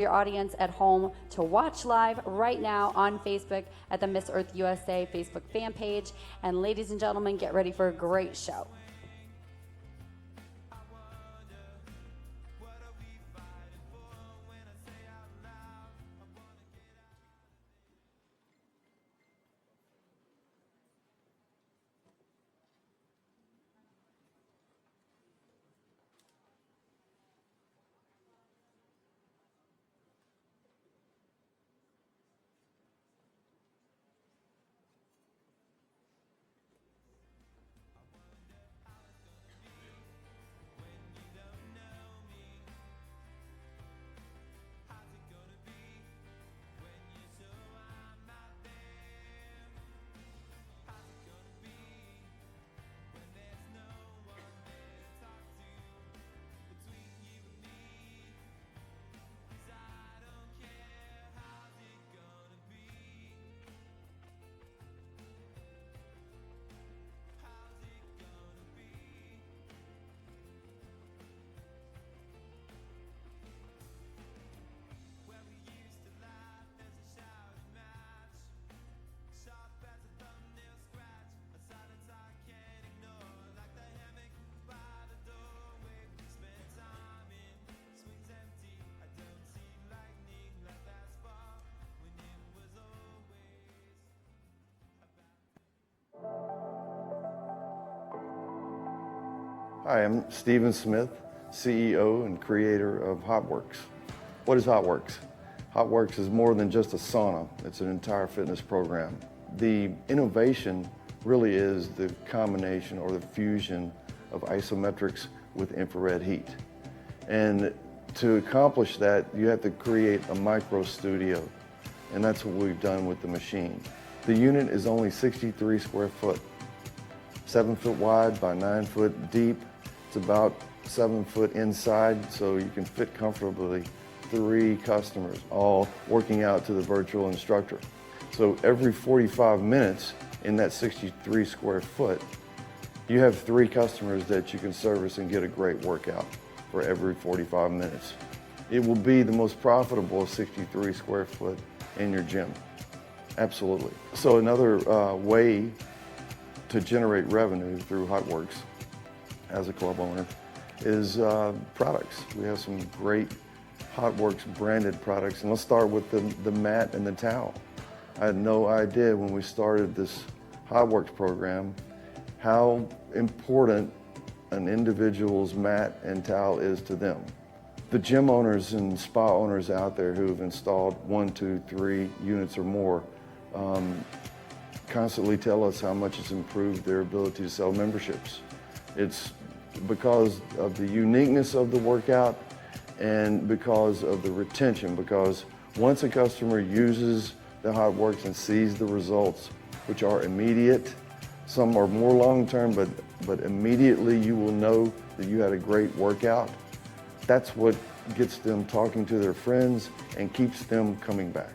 your audience at home to watch live right now on Facebook at the Miss Earth USA Facebook fan page. And ladies and gentlemen, get ready for a great show. Hi, I'm Stephen Smith, CEO and creator of HotWorks. What is HotWorks? HotWorks is more than just a sauna. It's an entire fitness program. The innovation really is the combination or the fusion of isometrics with infrared heat. And to accomplish that, you have to create a micro studio. And that's what we've done with the machine. The unit is only 63 square foot, 7 foot wide by 9 foot deep. It's about 7 foot inside, so you can fit comfortably 3 customers, all working out to the virtual instructor. So every 45 minutes in that 63 square foot, you have 3 customers that you can service and get a great workout for every 45 minutes. It will be the most profitable 63 square foot in your gym. Absolutely. So another way to generate revenue through HotWorks as a club owner is products. We have some great HotWorks branded products, and let's start with the mat and the towel. I had no idea when we started this HotWorks program how important an individual's mat and towel is to them. The gym owners and spa owners out there who've installed 1, 2, 3 units or more constantly tell us how much it's improved their ability to sell memberships. It's because of the uniqueness of the workout and because of the retention, because once a customer uses the HotWorks and sees the results, which are immediate, some are more long-term, but immediately you will know that you had a great workout. That's what gets them talking to their friends and keeps them coming back.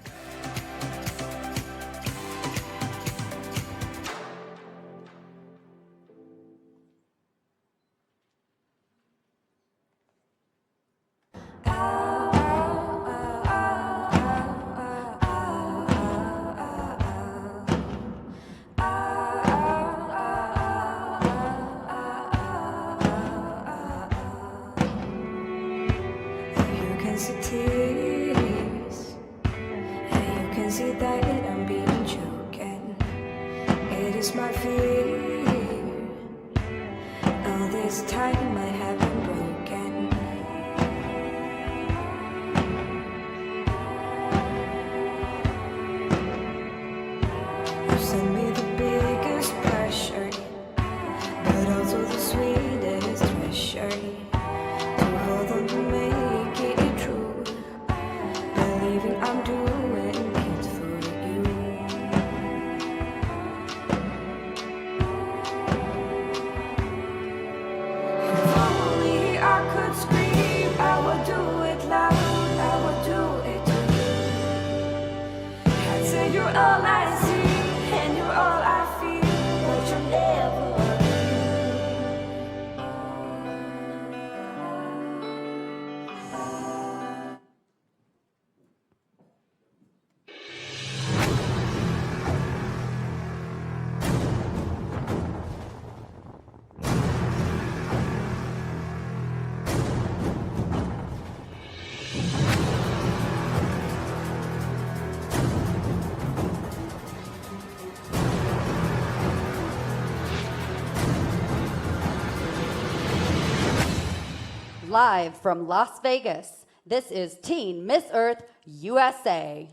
Live from Las Vegas, this is Teen Miss Earth USA.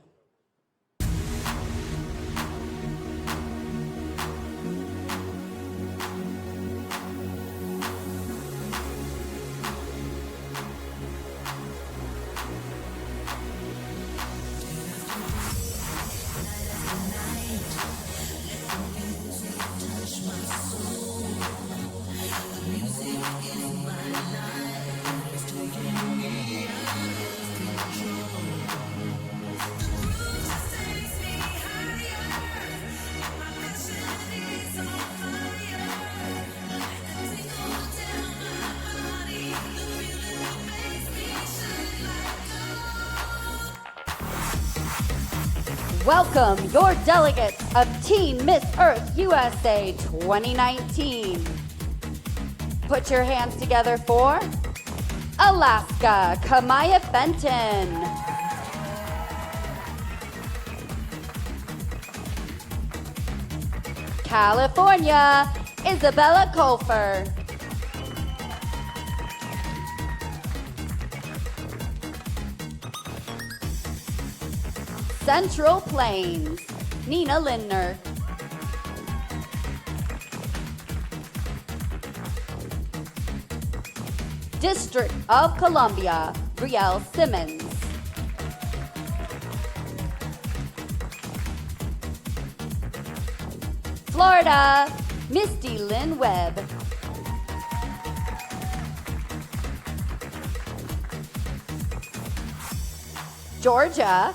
Welcome your delegates of Teen Miss Earth USA 2019. Put your hands together for Alaska, Kamaya Fenton. California, Isabella Colfer. Central Plains, Nina Lindner. District of Columbia, Brielle Simmons. Florida, Misty Lynn Webb. Georgia,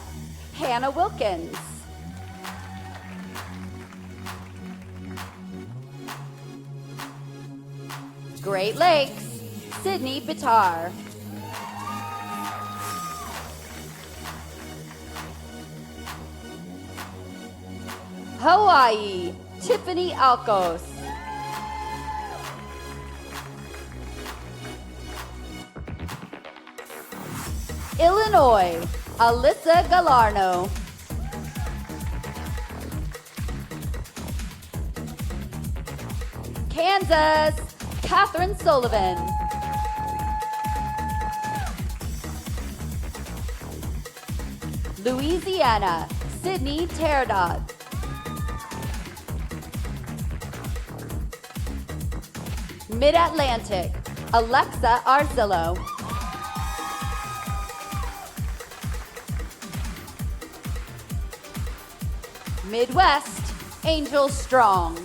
Hannah Wilkins. Great Lakes, Sydney Bitar. Hawaii, Tiffany Alcos. Illinois, Alyssa Galarno. Kansas, Catherine Sullivan. Louisiana, Sydney Teradot. Mid-Atlantic, Alexa Arzillo. Midwest, Angel Strong.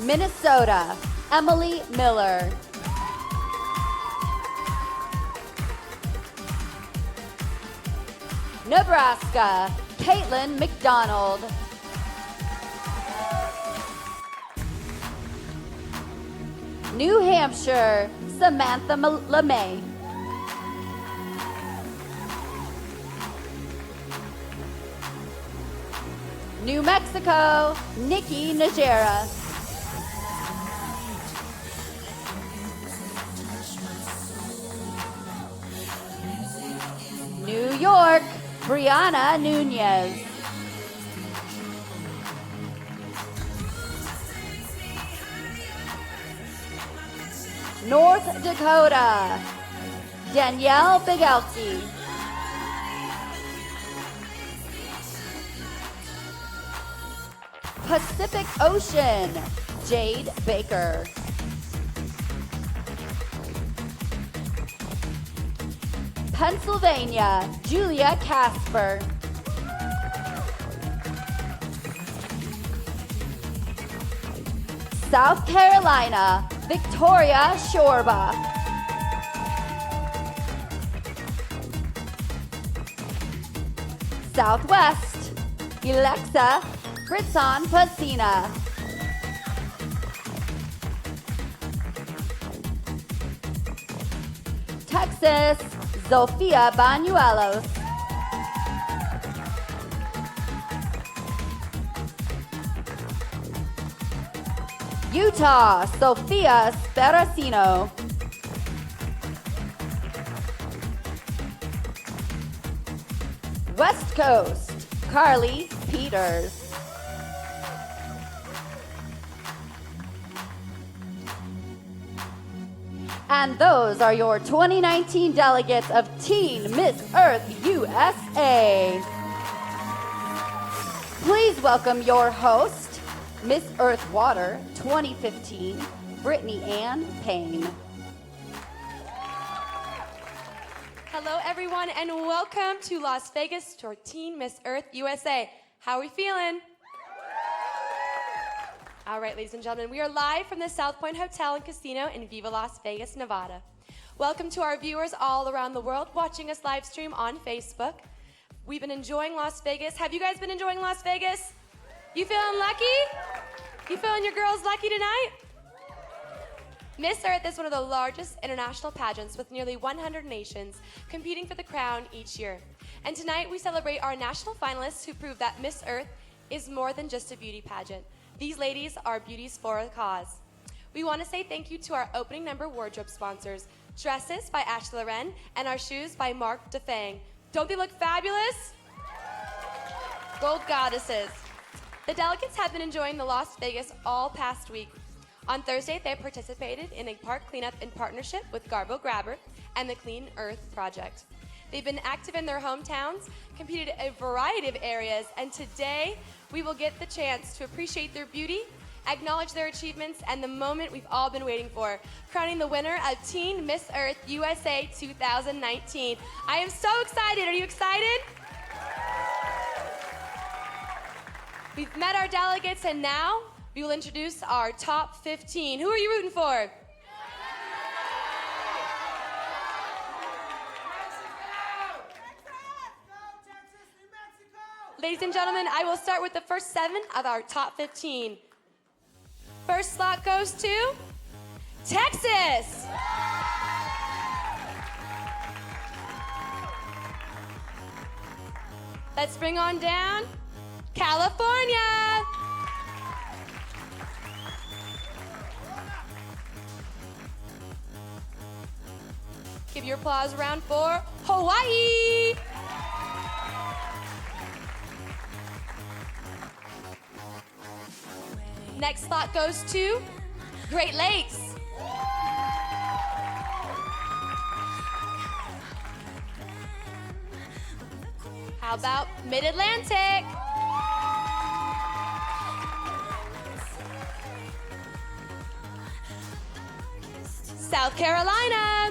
Minnesota, Emily Miller. Nebraska, Caitlin McDonald. New Hampshire, Samantha LeMay. New Mexico, Nikki Najera. New York, Brianna Nunez. North Dakota, Danielle Bigelski. Pacific Ocean, Jade Baker. Pennsylvania, Julia Casper. South Carolina, Victoria Shorba. Southwest, Alexa Britson Pacina. Texas, Zofia Banuelos. Utah, Sophia Sparacino. West Coast, Carly Peters. And those are your 2019 delegates of Teen Miss Earth USA. Please welcome your host, Miss Earth Water 2015, Brittany Ann Payne. Hello, everyone, and welcome to Las Vegas to our Teen Miss Earth USA. How are we feeling? All right, ladies and gentlemen, we are live from the South Point Hotel and Casino in Viva Las Vegas, Nevada. Welcome to our viewers all around the world watching us live stream on Facebook. We've been enjoying Las Vegas. Have you guys been enjoying Las Vegas? You feeling lucky? You feeling your girls lucky tonight? Miss Earth is one of the largest international pageants with nearly 100 nations competing for the crown each year. And tonight we celebrate our national finalists who prove that Miss Earth is more than just a beauty pageant. These ladies are beauties for a cause. We want to say thank you to our opening number wardrobe sponsors, Dresses by Ashley Loren and our shoes by Mark DeFang. Don't they look fabulous? Gold goddesses. The delegates have been enjoying the Las Vegas all past week. On Thursday, they participated in a park cleanup in partnership with Garbo Grabber and the Clean Earth Project. They've been active in their hometowns, competed in a variety of areas, and today we will get the chance to appreciate their beauty, acknowledge their achievements, and the moment we've all been waiting for, crowning the winner of Teen Miss Earth USA 2019. I am so excited. Are you excited? We've met our delegates, and now we will introduce our top 15. Who are you rooting for? Ladies and gentlemen, I will start with the first 7 of our top 15. First slot goes to Texas. Let's bring on down California. Give your applause round for Hawaii. Next slot goes to Great Lakes. How about Mid-Atlantic? South Carolina.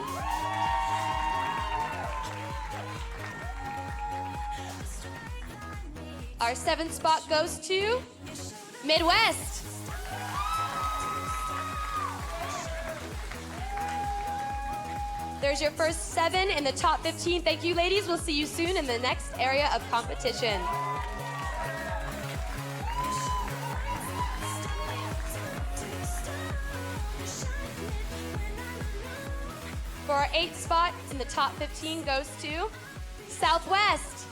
Our 7th spot goes to Midwest. There's your first 7 in the top 15. Thank you, ladies. We'll see you soon in the next area of competition. For our 8th spot in the top 15 goes to Southwest.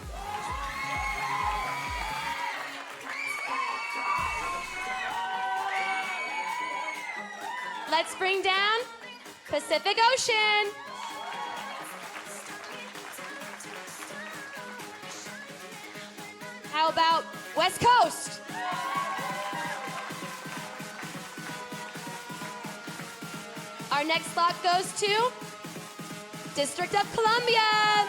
Let's bring down Pacific Ocean. How about West Coast? Our next slot goes to District of Columbia.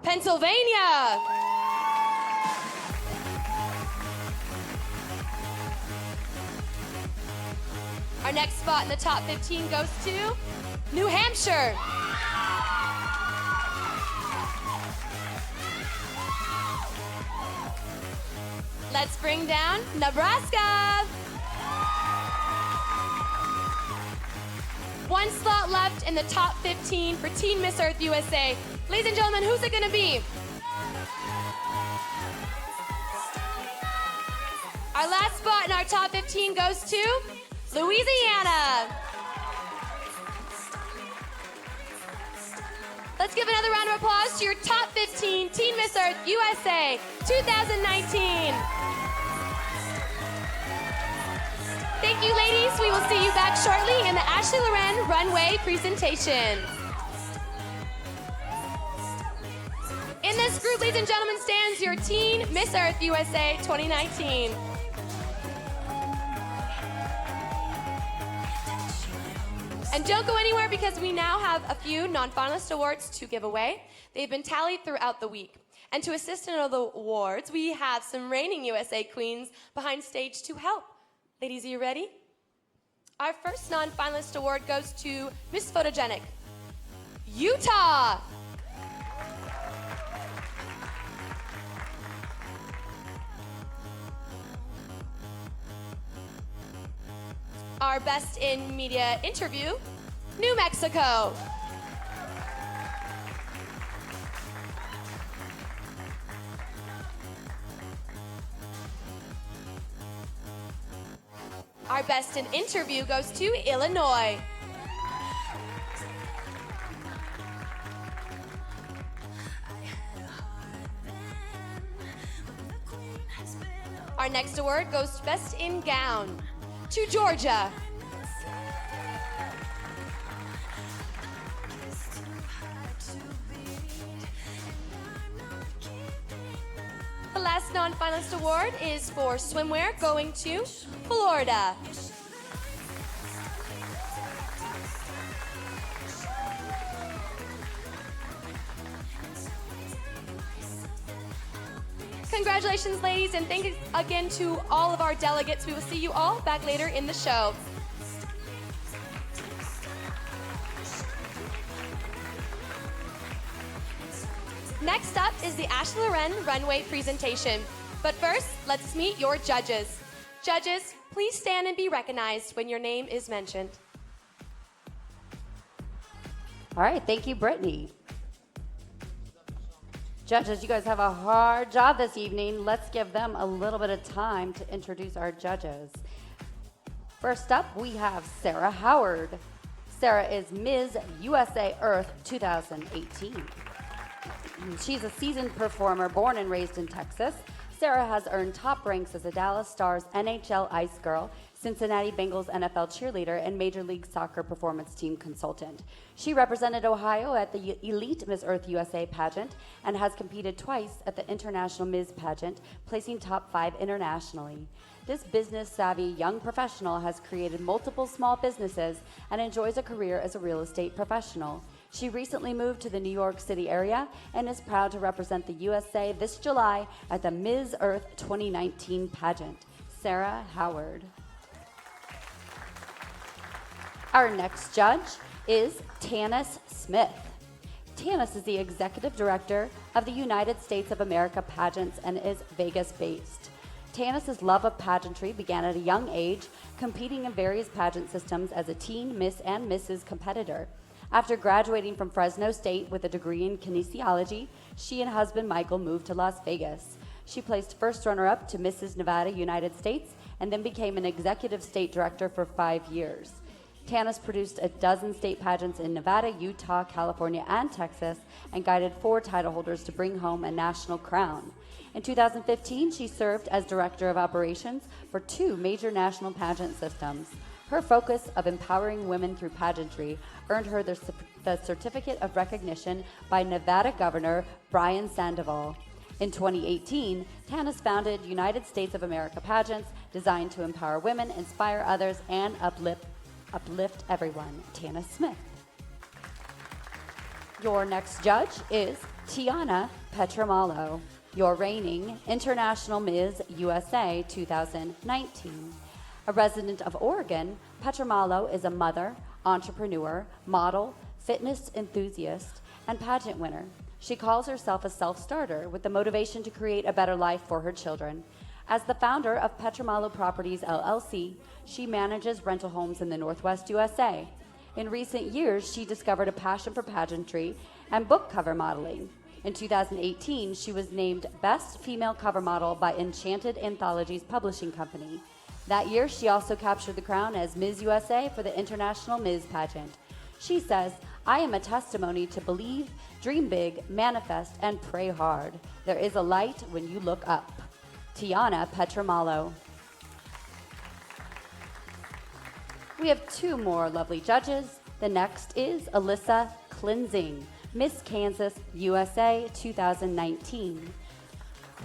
Pennsylvania. Our next spot in the top 15 goes to New Hampshire. Let's bring down Nebraska. 1 slot left in the top 15 for Teen Miss Earth USA. Ladies and gentlemen, who's it gonna be? Our last spot in our top 15 goes to Louisiana. Let's give another round of applause to your top 15 Teen Miss Earth USA 2019. Thank you, ladies. We will see you back shortly in the Ashley Loren Runway presentation. In this group, ladies and gentlemen, stands your Teen Miss Earth USA 2019. And don't go anywhere because we now have a few non-finalist awards to give away. They've been tallied throughout the week. And to assist in all the awards, we have some reigning USA queens behind stage to help. Ladies, are you ready? Our first non-finalist award goes to Miss Photogenic, Utah. Our Best in Media Interview, New Mexico. Our Best in Interview goes to Illinois. Our next award goes to Best in Gown to Georgia. The last non-finalist award is for swimwear, going to Florida. Congratulations, ladies, and thanks again to all of our delegates. We will see you all back later in the show. Next up is the Ashley Loren Runway presentation. But first, let's meet your judges. Judges, please stand and be recognized when your name is mentioned. All right, thank you, Brittany. Judges, you guys have a hard job this evening. Let's give them a little bit of time to introduce our judges. First up, we have Sarah Howard. Sarah is Ms. USA Earth 2018. She's a seasoned performer born and raised in Texas. Sarah has earned top ranks as a Dallas Stars NHL Ice Girl, Cincinnati Bengals NFL cheerleader, and Major League Soccer performance team consultant. She represented Ohio at the Elite Miss Earth USA pageant and has competed twice at the International Ms. pageant, placing top 5 internationally. This business-savvy young professional has created multiple small businesses and enjoys a career as a real estate professional. She recently moved to the New York City area and is proud to represent the USA this July at the Ms. Earth 2019 pageant. Sarah Howard. Our next judge is Tanis Smith. Tanis is the executive director of the United States of America Pageants and is Vegas-based. Tanis's love of pageantry began at a young age, competing in various pageant systems as a teen Miss and Mrs. competitor. After graduating from Fresno State with a degree in kinesiology, she and husband Michael moved to Las Vegas. She placed first runner-up to Mrs. Nevada, United States, and then became an executive state director for 5 years. Tanis produced a dozen state pageants in Nevada, Utah, California, and Texas, and guided 4 title holders to bring home a national crown. In 2015, she served as director of operations for 2 major national pageant systems. Her focus of empowering women through pageantry earned her the Certificate of Recognition by Nevada Governor Brian Sandoval. In 2018, Tanis founded United States of America Pageants, designed to empower women, inspire others, and uplift everyone. Tanis Smith. Your next judge is Tiana Petramalo, your reigning International Ms. USA 2019. A resident of Oregon, Petramalo is a mother, entrepreneur, model, fitness enthusiast, and pageant winner. She calls herself a self-starter with the motivation to create a better life for her children. As the founder of Petramalo Properties LLC, she manages rental homes in the Northwest USA. In recent years, she discovered a passion for pageantry and book cover modeling. In 2018, she was named Best Female Cover Model by Enchanted Anthologies Publishing Company. That year, she also captured the crown as Ms. USA for the International Ms. Pageant. She says, "I am a testimony to believe, dream big, manifest, and pray hard. There is a light when you look up." Tiana Petramalo. We have 2 more lovely judges. The next is Alyssa Cleansing, Miss Kansas USA 2019.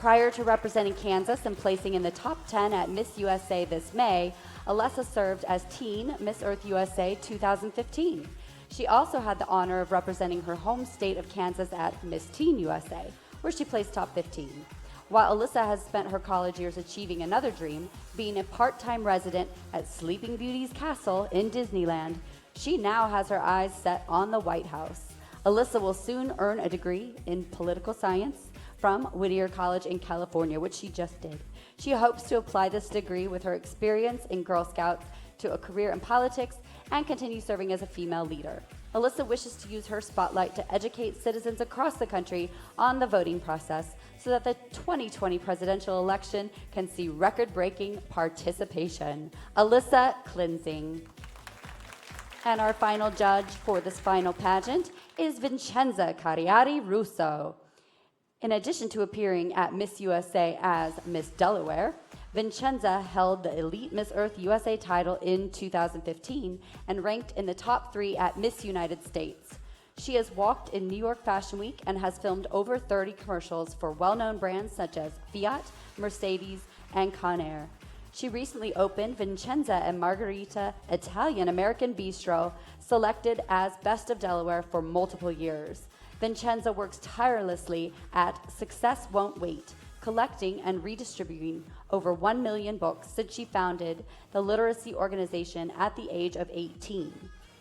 Prior to representing Kansas and placing in the top 10 at Miss USA this May, Alyssa served as Teen Miss Earth USA 2015. She also had the honor of representing her home state of Kansas at Miss Teen USA, where she placed top 15. While Alyssa has spent her college years achieving another dream, being a part-time resident at Sleeping Beauty's castle in Disneyland, she now has her eyes set on the White House. Alyssa will soon earn a degree in political science from Whittier College in California, which she just did. She hopes to apply this degree with her experience in Girl Scouts to a career in politics and continue serving as a female leader. Alyssa wishes to use her spotlight to educate citizens across the country on the voting process so that the 2020 presidential election can see record-breaking participation. Alyssa Cleansing. And our final judge for this final pageant is Vincenza Cariati Russo. In addition to appearing at Miss USA as Miss Delaware, Vincenza held the Elite Miss Earth USA title in 2015 and ranked in the top 3 at Miss United States. She has walked in New York Fashion Week and has filmed over 30 commercials for well-known brands such as Fiat, Mercedes, and Conair. She recently opened Vincenza and Margherita Italian-American Bistro, selected as Best of Delaware for multiple years. Vincenza works tirelessly at Success Won't Wait, collecting and redistributing over 1 million books since she founded the literacy organization at the age of 18.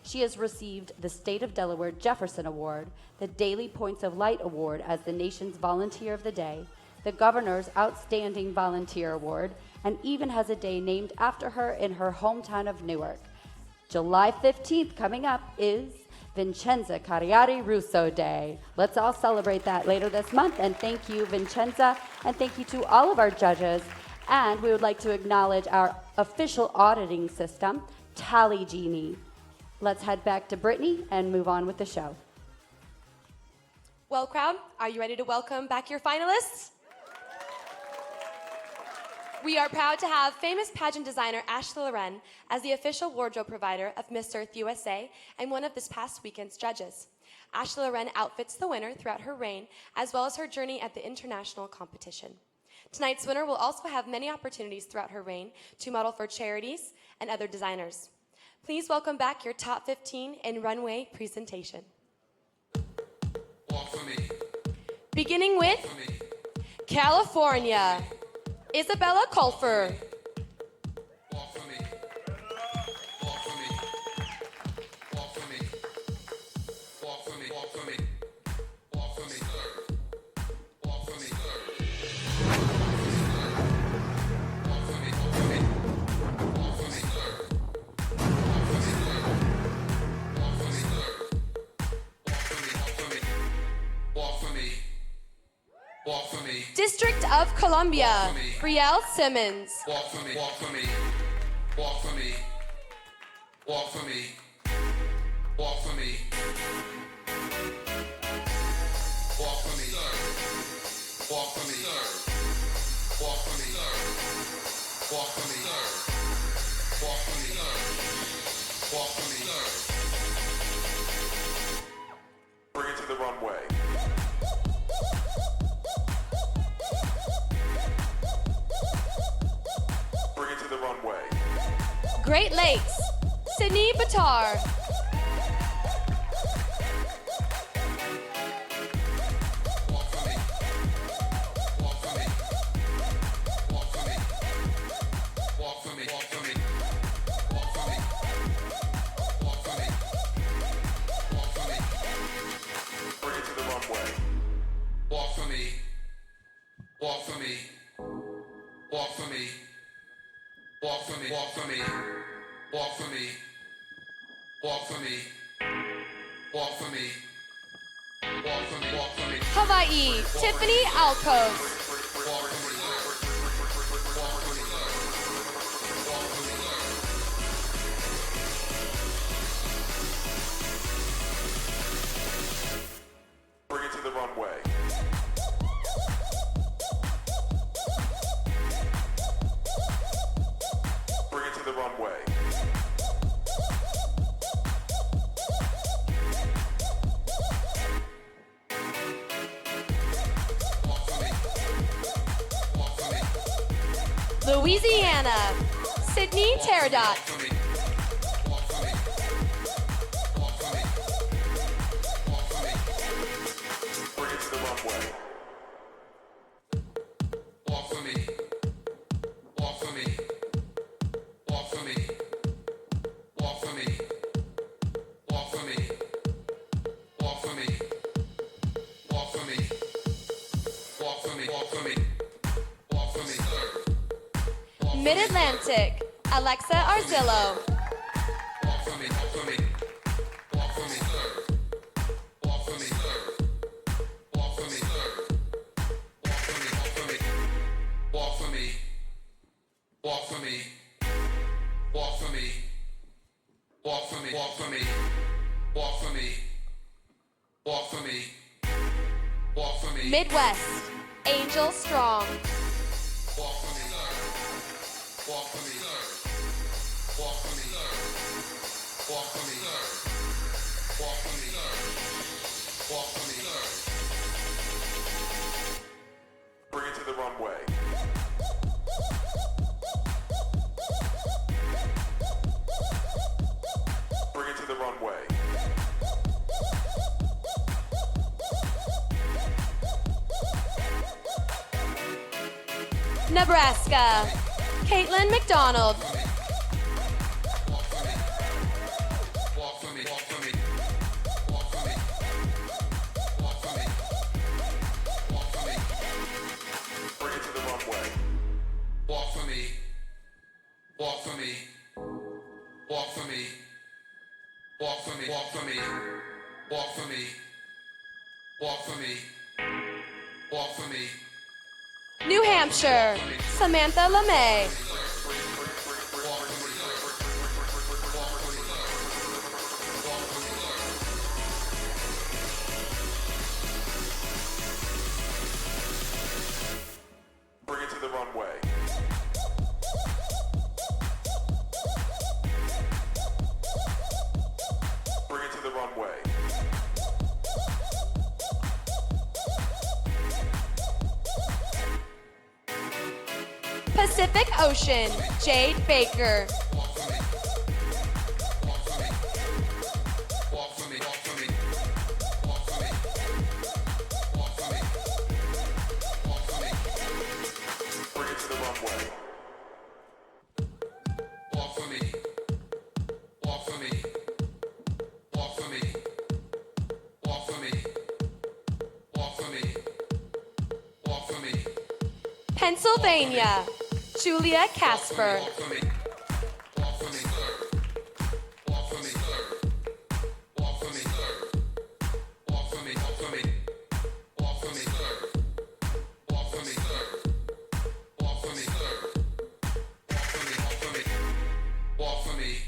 She has received the State of Delaware Jefferson Award, the Daily Points of Light Award as the nation's Volunteer of the Day, the Governor's Outstanding Volunteer Award, and even has a day named after her in her hometown of Newark. July 15th coming up is Vincenza Cariati Russo Day. Let's all celebrate that later this month. And thank you, Vincenza, and thank you to all of our judges. And we would like to acknowledge our official auditing system, Tally Genie. Let's head back to Brittany and move on with the show. Well, crowd, are you ready to welcome back your finalists? We are proud to have famous pageant designer Ashley Loren as the official wardrobe provider of Miss Earth USA and one of this past weekend's judges. Ashley Loren outfits the winner throughout her reign, as well as her journey at the international competition. Tonight's winner will also have many opportunities throughout her reign to model for charities and other designers. Please welcome back your top 15 in runway presentation. Walk for me. Beginning with Walk for me. California, Isabella Colfer. Walk for me. Walk for me. Walk for me. Walk for me. Walk for me. Walk for me. Walk for me. Walk for me. Walk for me. Walk for me. Walk for me. Walk for me. District of Columbia, Brielle Simmons. Walk for me. Walk for me. Walk for me. Walk for me. Walk for me. Walk for me. Walk for me. Walk for me. Walk for me. Walk for me. Walk for me. Bring it to the runway. Bring it to the runway. Great Lakes, Sydney Batar. Walk for me. Walk for me. Walk for me. Walk for me. Walk for me. Walk for me. Walk for me. Walk for me. Bring it to the runway. Walk for me. Walk for me. Walk for me. Walk for me. Walk for me. Walk for me. Walk for me. Walk for me. Walk for me. Walk for me. Hawaii, Tiffany Alcove. Walk for me. Walk for me. Walk for me. Bring it to the runway. Bring it to the runway. Walk for me. Louisiana, Sydney Teradot. Bring it to the runway. Walk for me. Walk for me. Walk for me. Walk for me. Walk for me. Walk for me. Walk for me. Walk for me. Walk for me. Walk for me. Mid-Atlantic, Alexa Arzillo. Walk for me. Walk for me. Walk for me. Walk for me. Walk for me. Walk for me. Walk for me. Walk for me. Walk for me. Walk for me. Walk for me. Walk for me. Walk for me. Walk for me. Walk for me. Midwest, Angel Strong. Walk for me. Walk for me. Walk for me. Walk for me. Walk for me. Walk for me. Bring it to the runway. Bring it to the runway. Nebraska, Caitlin McDonald. Walk for me. Walk for me. Walk for me. Walk for me. Walk for me. Walk for me. Bring it to the runway. Walk for me. Walk for me. Walk for me. Walk for me. Walk for me. Walk for me. Walk for me. Walk for me. New Hampshire, Samantha LeMay. Bring it to the runway. Bring it to the runway. Pacific Ocean, Jade Baker. Walk for me. Walk for me. Walk for me. Walk for me. Walk for me. Walk for me. Walk for me. Bring it to the runway. Walk for me. Walk for me. Walk for me. Walk for me. Walk for me. Walk for me. Pennsylvania, Julia Casper. Walk for me. Walk for me. Walk for me. Walk for me. Walk for me. Walk for me. Walk for me. Walk for me. Walk for me. Walk for me. Walk for me.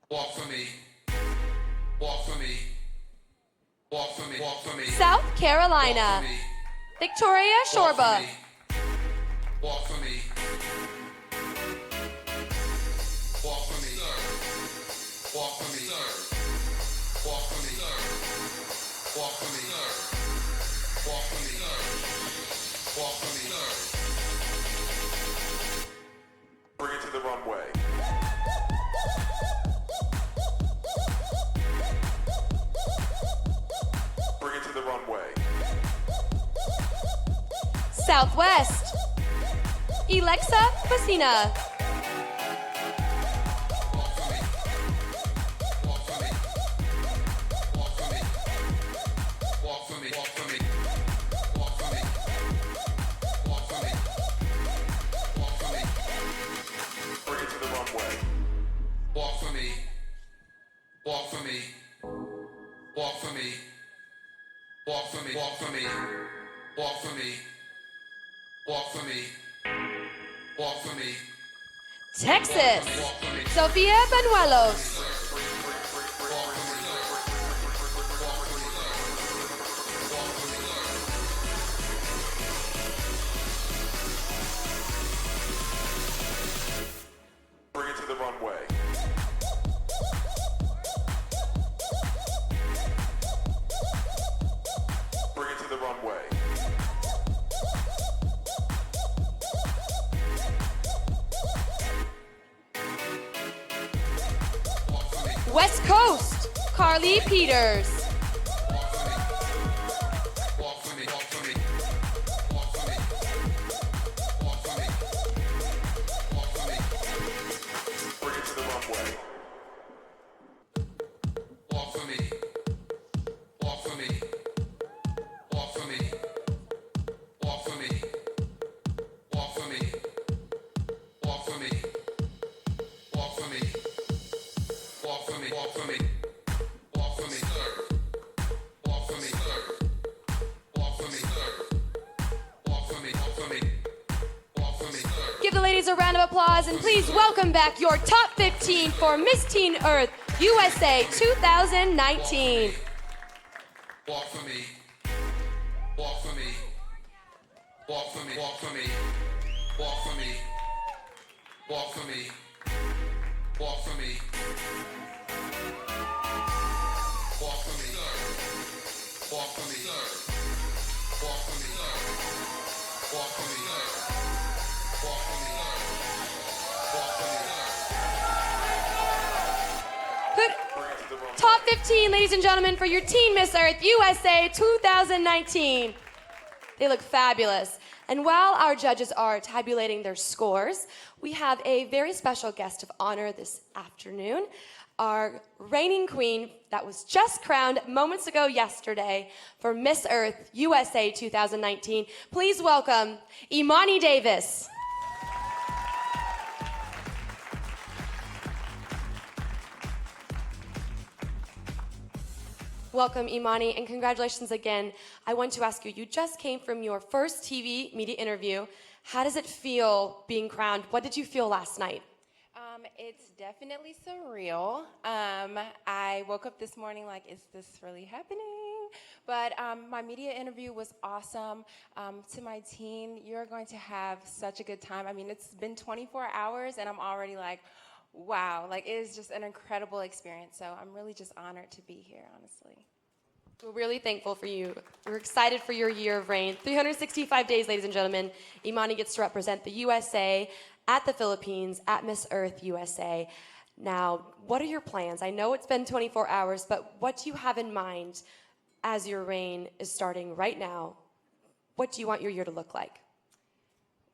Walk for me. Walk for me. Walk for me. South Carolina, Victoria Shorba. Walk for me. Walk for me. Walk for me. Walk for me. Walk for me. Walk for me. Walk for me. Bring it to the runway. Bring it to the runway. Southwest, Alexa Fasina. Texas, Sofia Banuelos. Bring it to the runway. Bring it to the runway. West Coast, Carly Peters. Walk for me, walk for me, walk for me, walk for me, walk for me. Bring it to the runway. Walk for me, walk for me, walk for me, walk for me, walk for me, walk for me, walk for me, walk for me, walk for me, walk for me, serve. Walk for me, serve. Walk for me, serve. Walk for me, walk for me, walk for me, serve. Give the ladies a round of applause and please welcome back your top 15 for Miss Teen Earth USA 2019. Walk for me, walk for me, walk for me, walk for me, walk for me, walk for me, walk for me, walk for me, serve. Walk for me, serve. Walk for me, serve. Walk for me, serve. Walk for me, serve. Walk for me, serve. Good. Top 15, ladies and gentlemen, for your Teen Miss Earth USA 2019. They look fabulous. And while our judges are tabulating their scores, we have a very special guest of honor this afternoon. Our reigning queen that was just crowned moments ago yesterday for Miss Earth USA 2019. Please welcome Imani Davis. Welcome, Imani, and congratulations again. I want to ask you, you just came from your first TV media interview. How does it feel being crowned? What did you feel last night? It's definitely surreal. I woke up this morning like, is this really happening? But my media interview was awesome. To my teen, you're going to have such a good time. I mean, it's been 24 hours and I'm already like, wow, like it is just an incredible experience. So I'm really just honored to be here, honestly. We're really thankful for you. We're excited for your year of reign. 365 days, ladies and gentlemen. Imani gets to represent the USA at the Philippines, at Miss Earth USA. Now, what are your plans? I know it's been 24 hours, but what do you have in mind as your reign is starting right now? What do you want your year to look like?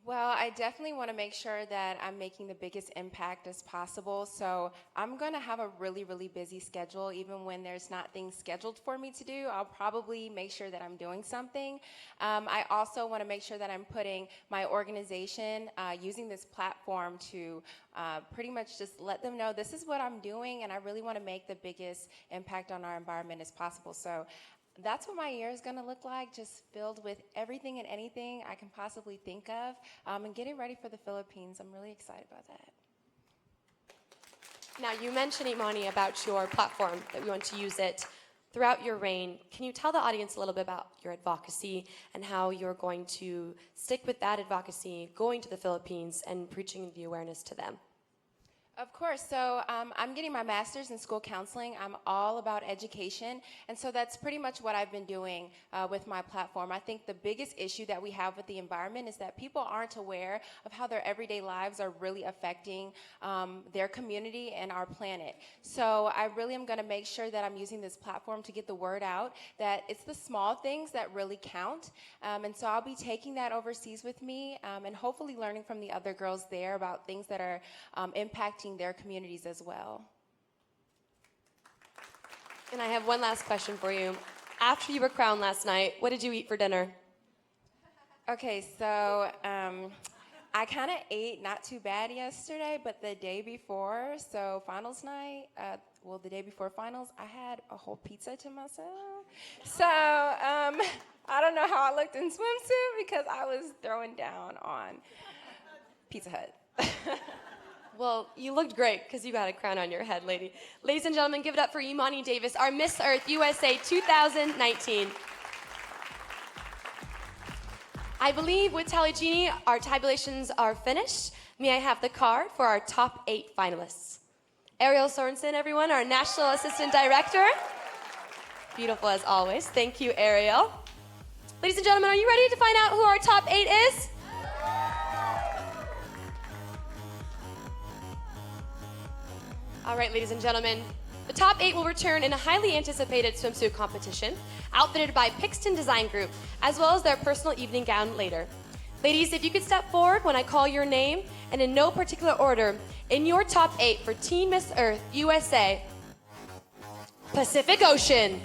Well, I definitely want to make sure that I'm making the biggest impact as possible. So I'm going to have a really, really busy schedule. Even when there's not things scheduled for me to do, I'll probably make sure that I'm doing something. I also want to make sure that I'm putting my organization, using this platform to pretty much just let them know this is what I'm doing, and I really want to make the biggest impact on our environment as possible. So that's what my year is going to look like, just filled with everything and anything I can possibly think of, and getting ready for the Philippines. I'm really excited about that. Now, you mentioned, Imani, about your platform, that we want to use it throughout your reign. Can you tell the audience a little bit about your advocacy and how you're going to stick with that advocacy, going to the Philippines and preaching the awareness to them? Of course. So I'm getting my master's in school counseling. I'm all about education. And so that's pretty much what I've been doing with my platform. I think the biggest issue that we have with the environment is that people aren't aware of how their everyday lives are really affecting their community and our planet. So I really am going to make sure that I'm using this platform to get the word out, that it's the small things that really count. And so I'll be taking that overseas with me and hopefully learning from the other girls there about things that are impacting their communities as well. And I have one last question for you. After you were crowned last night, what did you eat for dinner? Okay, so I kind of ate not too bad yesterday, but the day before, so finals night, the day before finals, I had a whole pizza to myself. So I don't know how I looked in swimsuit because I was throwing down on Pizza Hut. Well, you looked great because you got a crown on your head, lady. Ladies and gentlemen, give it up for Imani Davis, our Miss Earth USA 2019. I believe with Tally Genie, our tabulations are finished. May I have the card for our top 8 finalists? Ariel Sorensen, everyone, our National Assistant Director. Beautiful as always. Thank you, Ariel. Ladies and gentlemen, are you ready to find out who our top 8 is? All right, ladies and gentlemen, The top 8 will return in a highly anticipated swimsuit competition, outfitted by Pixton Design Group, as well as their personal evening gown later. Ladies, if you could step forward when I call your name, and in no particular order, in your top 8 for Teen Miss Earth USA, Pacific Ocean.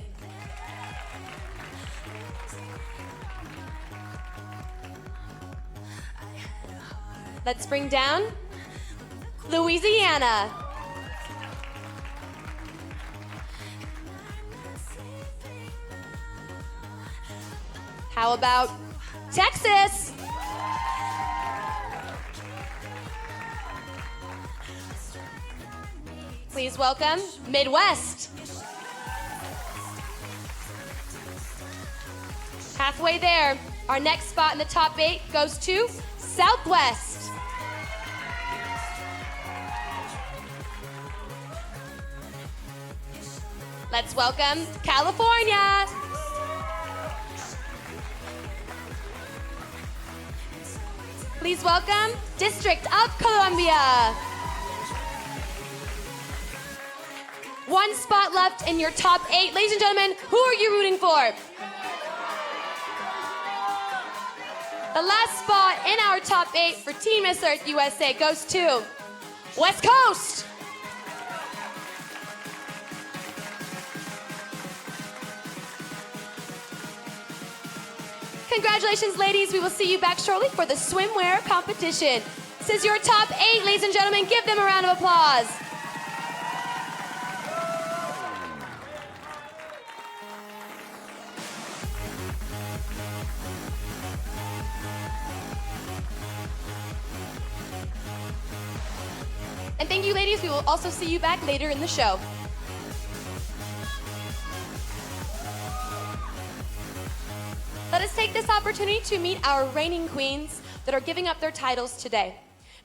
Let's bring down Louisiana. How about Texas? Please welcome Midwest. Halfway there, our next spot in the top 8 goes to Southwest. Let's welcome California. Please welcome District of Columbia. One spot left in your top 8. Ladies and gentlemen, who are you rooting for? The last spot in our top 8 for Teen Miss Earth USA goes to West Coast. Congratulations, ladies. We will see you back shortly for the swimwear competition. This is your top 8, ladies and gentlemen. Give them a round of applause. And thank you, ladies. We will also see you back later in the show. Let us take this opportunity to meet our reigning queens that are giving up their titles today.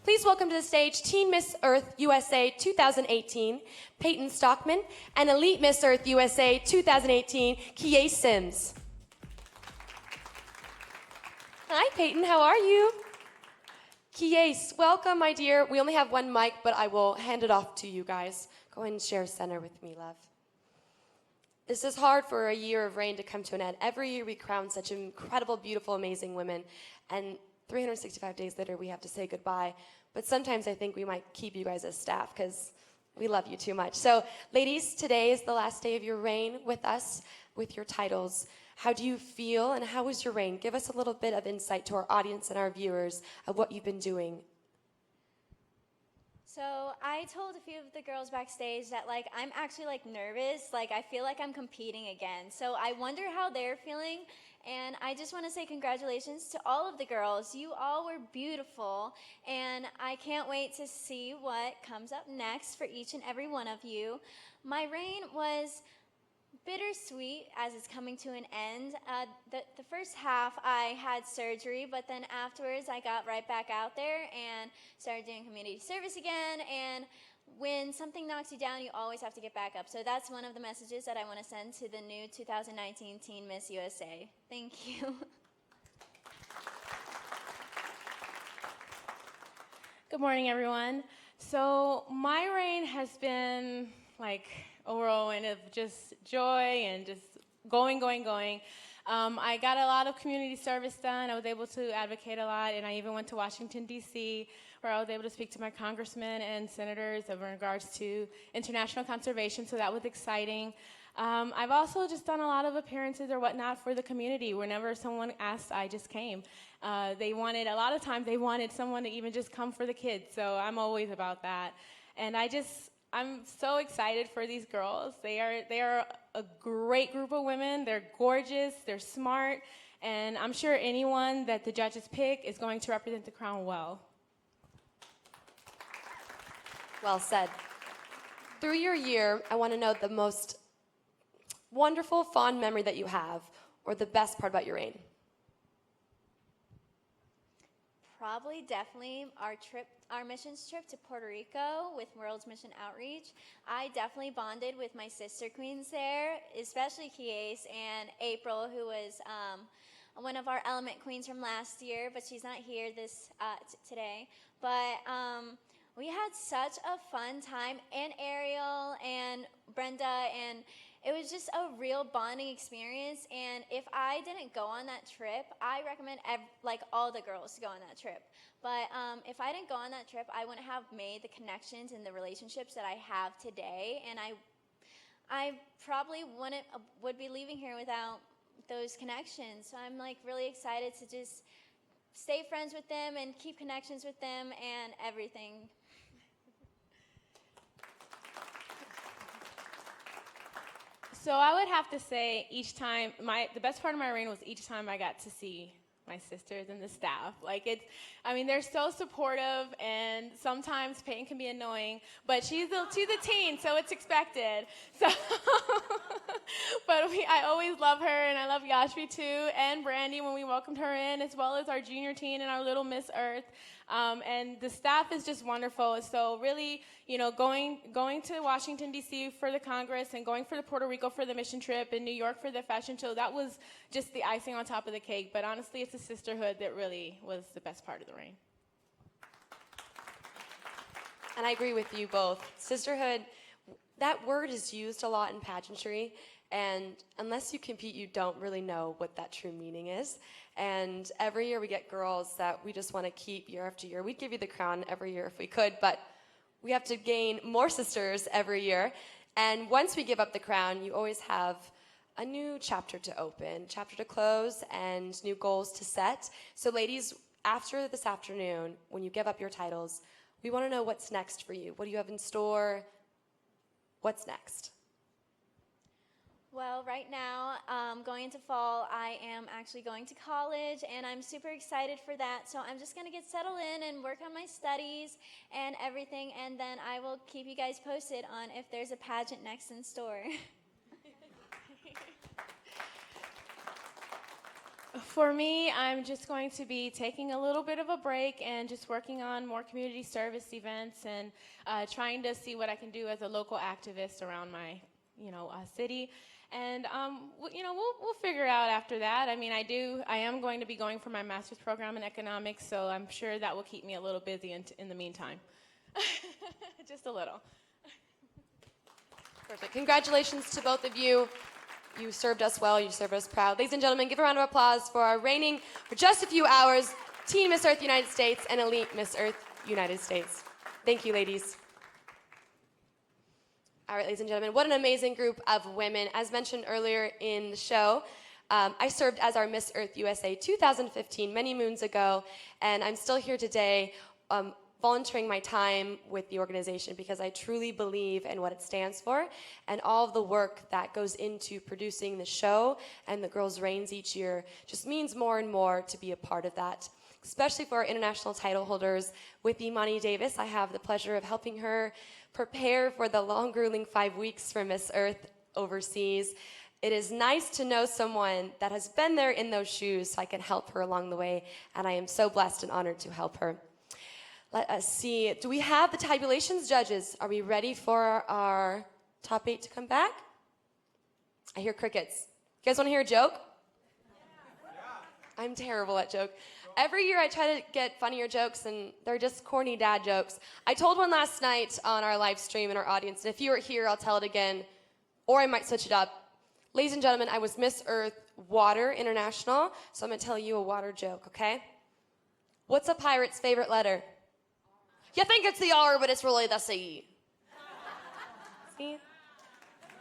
Please welcome to the stage Teen Miss Earth USA 2018, Peyton Stockman, and Elite Miss Earth USA 2018, Kieh Sims. Hi, Peyton. How are you? Kieh, welcome, my dear. We only have one mic, but I will hand it off to you guys. Go ahead and share center with me, love. This is hard for a year of reign to come to an end. Every year we crown such incredible, beautiful, amazing women, and 365 days later we have to say goodbye. But sometimes I think we might keep you guys as staff because we love you too much. So, ladies, today is the last day of your reign with us, with your titles. How do you feel, and how was your reign? Give us a little bit of insight to our audience and our viewers of what you've been doing. So I told a few of the girls backstage that I'm actually nervous, I feel like I'm competing again. So I wonder how they're feeling, and I just want to say congratulations to all of the girls. You all were beautiful, and I can't wait to see what comes up next for each and every one of you. My reign was bittersweet as it's coming to an end. The first half I had surgery, but then afterwards I got right back out there and started doing community service again. And when something knocks you down, you always have to get back up. So that's one of the messages that I want to send to the new 2019 Teen Miss USA. Thank you. Good morning, everyone. So my reign has been a whirlwind of just joy and just going. I got a lot of community service done. I was able to advocate a lot, and I even went to Washington, D.C., where I was able to speak to my congressmen and senators in regards to international conservation, so that was exciting. I've also just done a lot of appearances or whatnot for the community. Whenever someone asked, I just came. A lot of times they wanted someone to even just come for the kids, so I'm always about that. And I'm so excited for these girls. They are a great group of women. They're gorgeous, they're smart, and I'm sure anyone that the judges pick is going to represent the crown well. Well said. Through your year, I want to know the most wonderful, fond memory that you have, or the best part about your reign. Probably, definitely, our missions trip to Puerto Rico with World's Mission Outreach. I definitely bonded with my sister queens there, especially Kieh and April, who was one of our element queens from last year, but she's not here today. But we had had such a fun time, and Ariel and Brenda, and it was just a real bonding experience. And if I didn't go on that trip, I recommend all the girls to go on that trip. But if I didn't go on that trip, I wouldn't have made the connections and the relationships that I have today, and I probably would be leaving here without those connections. So I'm like really excited to just stay friends with them and keep connections with them and everything. So I would have to say each time, the best part of my reign was each time I got to see my sisters and the staff. They're so supportive, and sometimes Peyton can be annoying, but she's a teen, so it's expected. So, but I always love her, and I love Yoshbe too, and Brandi when we welcomed her in, as well as our junior teen and our little Miss Earth. And the staff is just wonderful. So really, going to Washington, D.C. for the Congress and going for the Puerto Rico for the mission trip and New York for the fashion show, that was just the icing on top of the cake. But honestly, it's the sisterhood that really was the best part of the reign. And I agree with you both. Sisterhood, that word is used a lot in pageantry, and unless you compete, you don't really know what that true meaning is. And every year we get girls that we just want to keep year after year. We'd give you the crown every year if we could, but we have to gain more sisters every year. And once we give up the crown, you always have a new chapter to open, chapter to close, and new goals to set. So ladies, after this afternoon, when you give up your titles, we want to know what's next for you. What do you have in store? What's next? Well, right now, going into fall, I am actually going to college, and I'm super excited for that. So I'm just going to get settled in and work on my studies and everything, and then I will keep you guys posted on if there's a pageant next in store. For me, I'm just going to be taking a little bit of a break and just working on more community service events and trying to see what I can do as a local activist around my, city. And we'll figure it out after that. I am going to be going for my master's program in economics, so I'm sure that will keep me a little busy in the meantime. Just a little. Perfect. Congratulations to both of you. You served us well. You served us proud. Ladies and gentlemen, give a round of applause for our reigning for just a few hours Teen Miss Earth United States and Elite Miss Earth United States. Thank you, ladies. All right, ladies and gentlemen, what an amazing group of women. As mentioned earlier in the show, I served as our Miss Earth USA 2015 many moons ago, and I'm still here today volunteering my time with the organization because I truly believe in what it stands for and all of the work that goes into producing the show and the girls' reigns each year just means more and more to be a part of that, especially for our international title holders. With Imani Davis, I have the pleasure of helping her prepare for the long, grueling 5 weeks for Miss Earth overseas. It is nice to know someone that has been there in those shoes so I can help her along the way, and I am so blessed and honored to help her. Let us see. Do we have the tabulations, judges? Are we ready for our top 8 to come back? I hear crickets. You guys want to hear a joke? I'm terrible at jokes. Every year I try to get funnier jokes, and they're just corny dad jokes. I told one last night on our live stream in our audience, and if you were here, I'll tell it again, or I might switch it up. Ladies and gentlemen, I was Miss Earth Water International, so I'm going to tell you a water joke, okay? What's a pirate's favorite letter? You think it's the R, but it's really the C. See?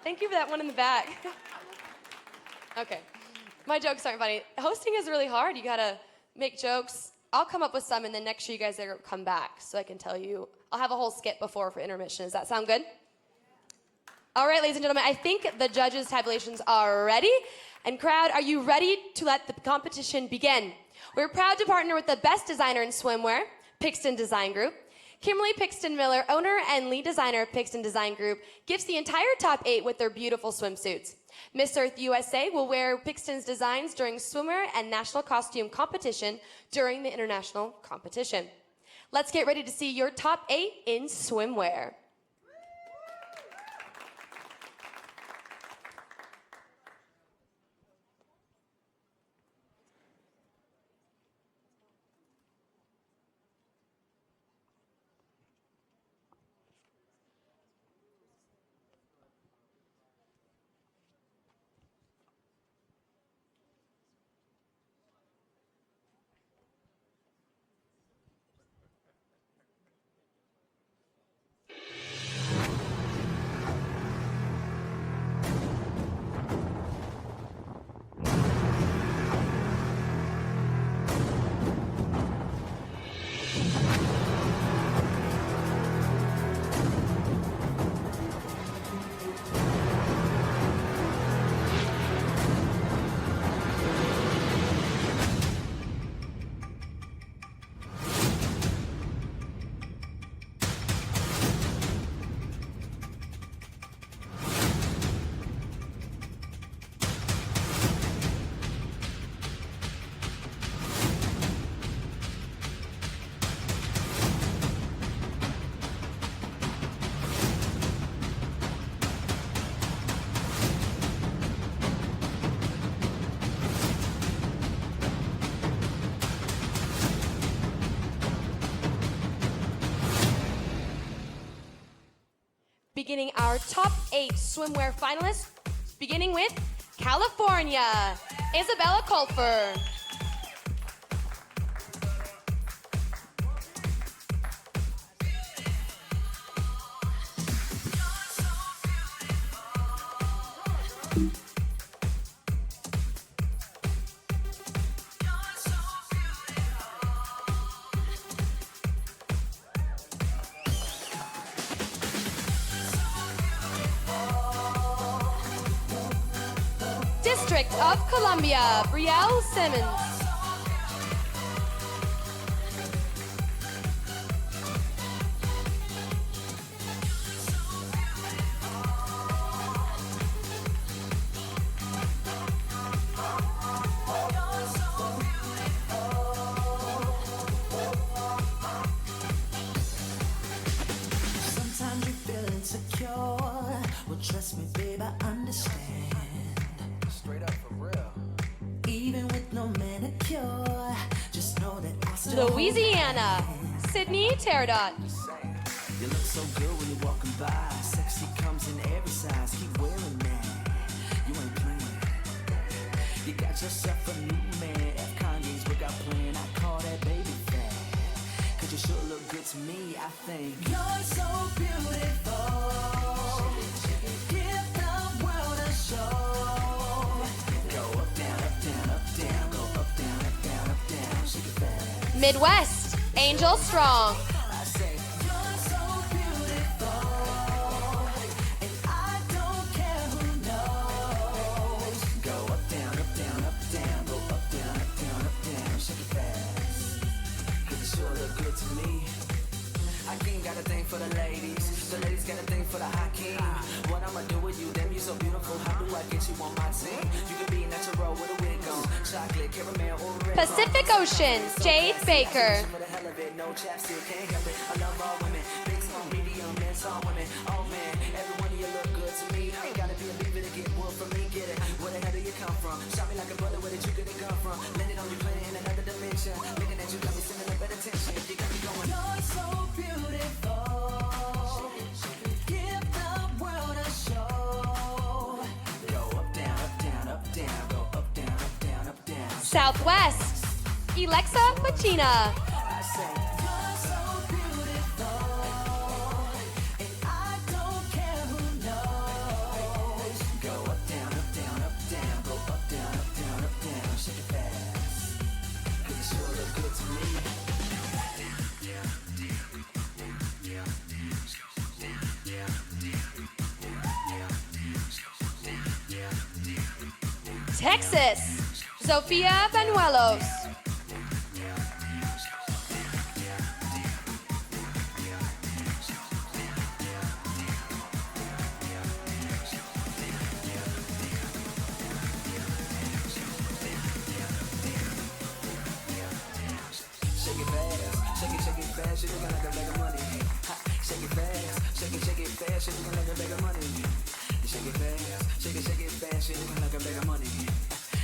Thank you for that one in the back. Okay. My jokes aren't funny. Hosting is really hard. You gotta make jokes. I'll come up with some, and then next year you guys are come back so I can tell you. I'll have a whole skit before for intermission. Does that sound good? All right, ladies and gentlemen, I think the judges' tabulations are ready. And crowd, are you ready to let the competition begin? We're proud to partner with the best designer in swimwear, Pixton Design Group. Kimberly Pixton Miller, owner and lead designer of Pixton Design Group, gifts the entire top 8 with their beautiful swimsuits. Miss Earth USA will wear Pixton's designs during swimwear and national costume competition during the international competition. Let's get ready to see your top 8 in swimwear. beginning our top 8 swimwear finalists, beginning with California, Isabella Colfer. District of Columbia, Brielle Simmons. Sometimes you feel insecure. Well, trust me, babe, I understand. Straight up for real. Even with no manicure, just know that I still Louisiana, Sydney Teradot. You look so good when you're walking by. Sexy comes in every size. Keep wearing that. You ain't playing. You got yourself a new man. F Kanye's book out playing. I call that baby fat. Cause you sure look good to me, I think. You're so beautiful. Give the world a show. Go up, down, up, down, up, down. Go up, down, up, down, up, down. Shake it fast. Midwest, Angel Strong. I say, you're so beautiful, and I don't care who knows. Go up, down, up, down, up, down. Go up, down, up, down, up, down. Shake it fast, 'cause you sure look good to me. I ain't got a thing for the ladies. The ladies got a thing for the hot king. What I'ma do with you? Damn, you so beautiful. How do I get you on my team? You can be natural with a wig on. Chocolate, caramel, or red. Pacific Ocean, Jade Baker. For the hell of it, no chapstick, can't help it. I love all women, big tone, medium, men, all women. Oh man, every one of you look good to me. Ain't gotta be a beaver to get wood from me. Get it? Where the hell do you come from? Shot me like a brother, where did you get it come from? Landed on you, playing in another dimension. Looking at you, got me sending a better attention. You got me going. You're so beautiful. Give the world a show. Go up, down, up, down, up, down. Go up, down, up, down, up, down. Southwest, Alexa Pacina. I say, you're so beautiful, and I don't care who knows. Go up, down, up, down, up, down. Go up, down, up, down, up, down. Shake it fast, 'cause you sure look good to me. Texas, Zofia Banuelos. Shake it fast, shake it fast. You looking like a bag of money. Ha, shake it fast, shake it fast. You looking like a bag of money. Shake it fast, shake it fast. You looking like a bag of money.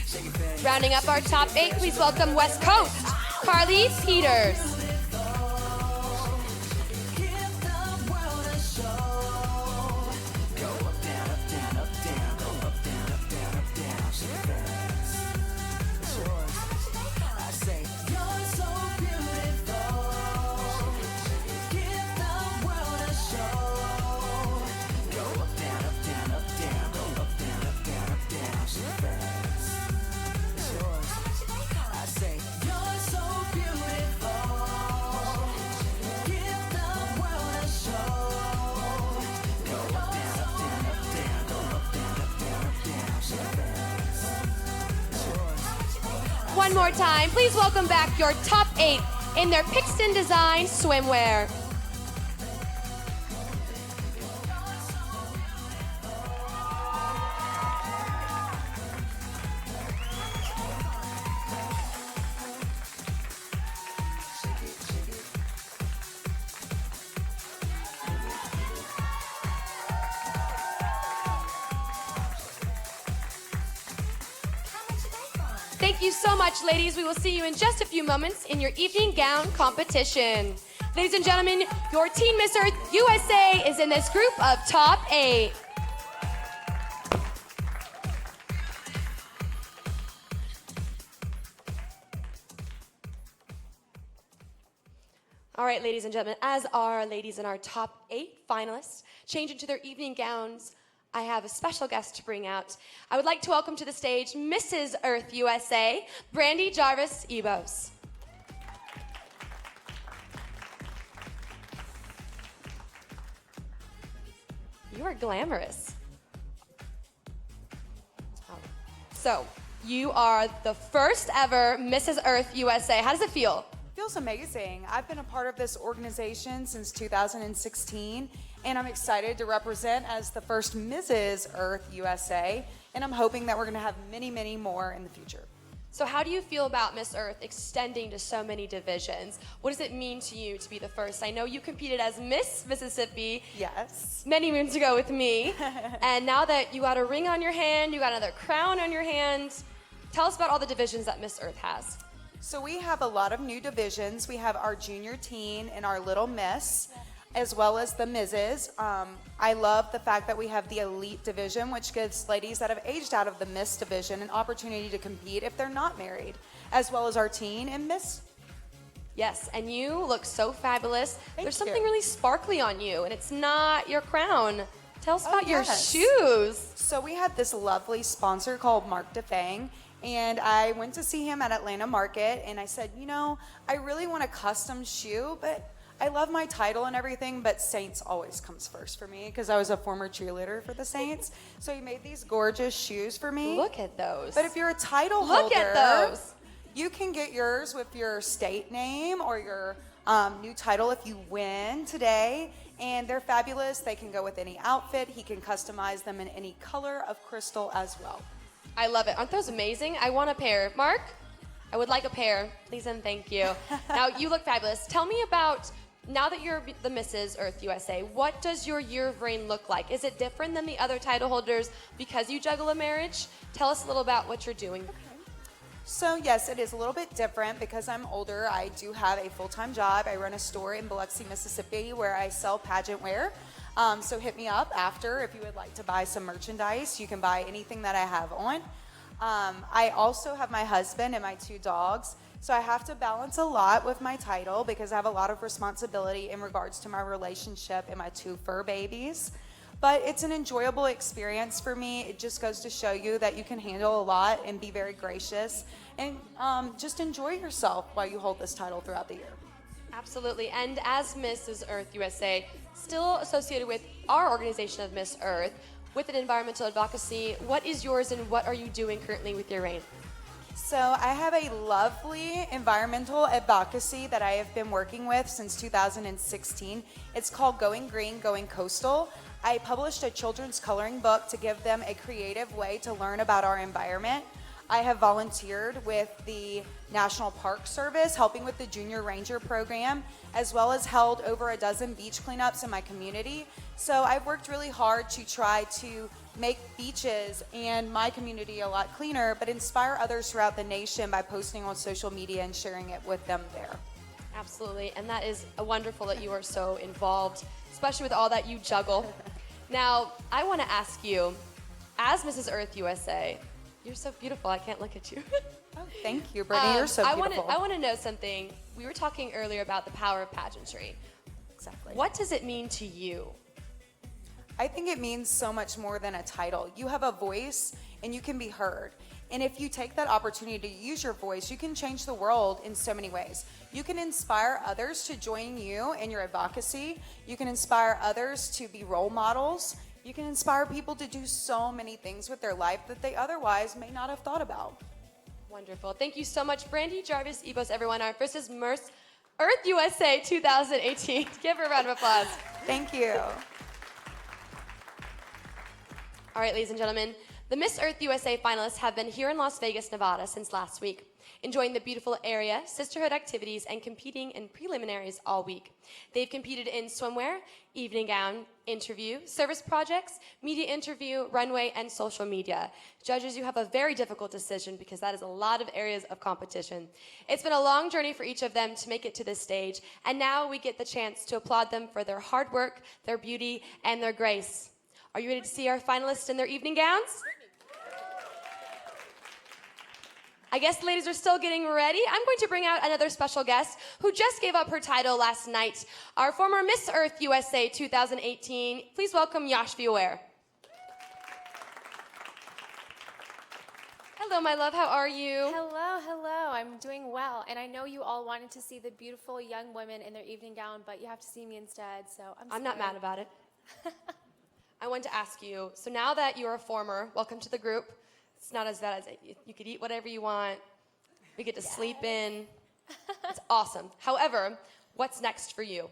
Shake it fast. Rounding up our top 8, please welcome West Coast, Carly Peters. Give the world a show. Go up, down, up, down, up, down. Go up, down, up, down, up, down. Shake it fast. It's yours. I say, you're so beautiful. Give the world a show. Go up, down, up, down, up, down. Go up, down, up, down, up, down. Shake it fast. It's yours. I say, you're so beautiful. Give the world a show. Go up, down, up, down, up, down. Go up, down, up, down, up, down. Shake it fast. It's yours. One more time, please welcome back your top 8 in their Pixton Design swimwear. Thank you so much, ladies. We will see you in just a few moments in your evening gown competition. Ladies and gentlemen, your Teen Miss Earth USA is in this group of top 8. All right, ladies and gentlemen, as our ladies in our top 8 finalists change into their evening gowns, I have a special guest to bring out. I would like to welcome to the stage Mrs. Earth USA, Brandi Jarvis Ebos. You are glamorous. So, you are the first ever Mrs. Earth USA. How does it feel? Feels amazing. I've been a part of this organization since 2016, and I'm excited to represent as the first Mrs. Earth USA, and I'm hoping that we're going to have many, many more in the future. So how do you feel about Miss Earth extending to so many divisions? What does it mean to you to be the first? I know you competed as Miss Mississippi Yes. many moons ago with me, and now that you got a ring on your hand, you got another crown on your hand, tell us about all the divisions that Miss Earth has. So we have a lot of new divisions. We have our junior teen and our little miss, as well as the Mrs. I love the fact that we have the elite division, which gives ladies that have aged out of the Miss division an opportunity to compete if they're not married, as well as our teen and Miss. Yes, and you look so fabulous. There's something you. really sparkly on you, and it's not your crown. Tell us about your yes. shoes. So we have this lovely sponsor called Mark DeFang, and I went to see him at Atlanta Market, and I said, you know, I really want a custom shoe, but I love my title and everything, but Saints always comes first for me because I was a former cheerleader for the Saints. So he made these gorgeous shoes for me. Look at those. But if you're a title holder, Look at those. you can get yours with your state name or your new title if you win today. And they're fabulous. They can go with any outfit. He can customize them in any color of crystal as well. I love it. Aren't those amazing? I want a pair. Mark, I would like a pair. Please and thank you. Now, you look fabulous. Tell me about, now that you're the Mrs. Earth USA, what does your year of reign look like? Is it different than the other title holders because you juggle a marriage? Tell us a little about what you're doing. So yes, it is a little bit different because I'm older. I do have a full-time job. I run a store in Biloxi, Mississippi where I sell pageant wear. So hit me up after if you would like to buy some merchandise. You can buy anything that I have on. I also have my husband and my 2 dogs. So I have to balance a lot with my title because I have a lot of responsibility in regards to my relationship and my 2 fur babies. But it's an enjoyable experience for me. It just goes to show you that you can handle a lot and be very gracious and just enjoy yourself while you hold this title throughout the year. Absolutely. And as Mrs. Earth USA, still associated with our organization of Miss Earth, with an environmental advocacy, what is yours and what are you doing currently with your reign? So I have a lovely environmental advocacy that I have been working with since 2016. It's called Going Green, Going Coastal. I published a children's coloring book to give them a creative way to learn about our environment. I have volunteered with the National Park Service, helping with the Junior Ranger program, as well as held over a dozen beach cleanups in my community. So I've worked really hard to try to make beaches and my community a lot cleaner, but inspire others throughout the nation by posting on social media and sharing it with them there. Absolutely. And that is wonderful that you are so involved, especially with all that you juggle. Now, I want to ask you, as Mrs. Earth USA, you're so beautiful. I can't look at you. Oh, thank you, Brittany. You're so beautiful. I want to know something. We were talking earlier about the power of pageantry. Exactly. What does it mean to you? I think it means so much more than a title. You have a voice and you can be heard. And if you take that opportunity to use your voice, you can change the world in so many ways. You can inspire others to join you in your advocacy. You can inspire others to be role models. You can inspire people to do so many things with their life that they otherwise may not have thought about. Wonderful. Thank you so much, Brandi Jarvis Ebos, everyone. Our first is Miss Earth USA 2018. Give her a round of applause. Thank you. All right, ladies and gentlemen, the Miss Earth USA finalists have been here in Las Vegas, Nevada since last week. enjoying the beautiful area, sisterhood activities, and competing in preliminaries all week. They've competed in swimwear, evening gown, interview, service projects, media interview, runway, and social media. Judges, you have a very difficult decision because that is a lot of areas of competition. It's been a long journey for each of them to make it to this stage, and now we get the chance to applaud them for their hard work, their beauty, and their grace. Are you ready to see our finalists in their evening gowns? I guess the ladies are still getting ready. I'm going to bring out another special guest who just gave up her title last night, our former Miss Earth USA 2018. Please welcome Yoshbe Aware. Hello, my love. How are you? Hello, hello. I'm doing well. And I know you all wanted to see the beautiful young women in their evening gown, but you have to see me instead, so I'm not mad about it. I wanted to ask you, so now that you're a former, welcome to the group. It's not as bad as you could eat whatever you want. We get to sleep in. It's awesome. However, what's next for you?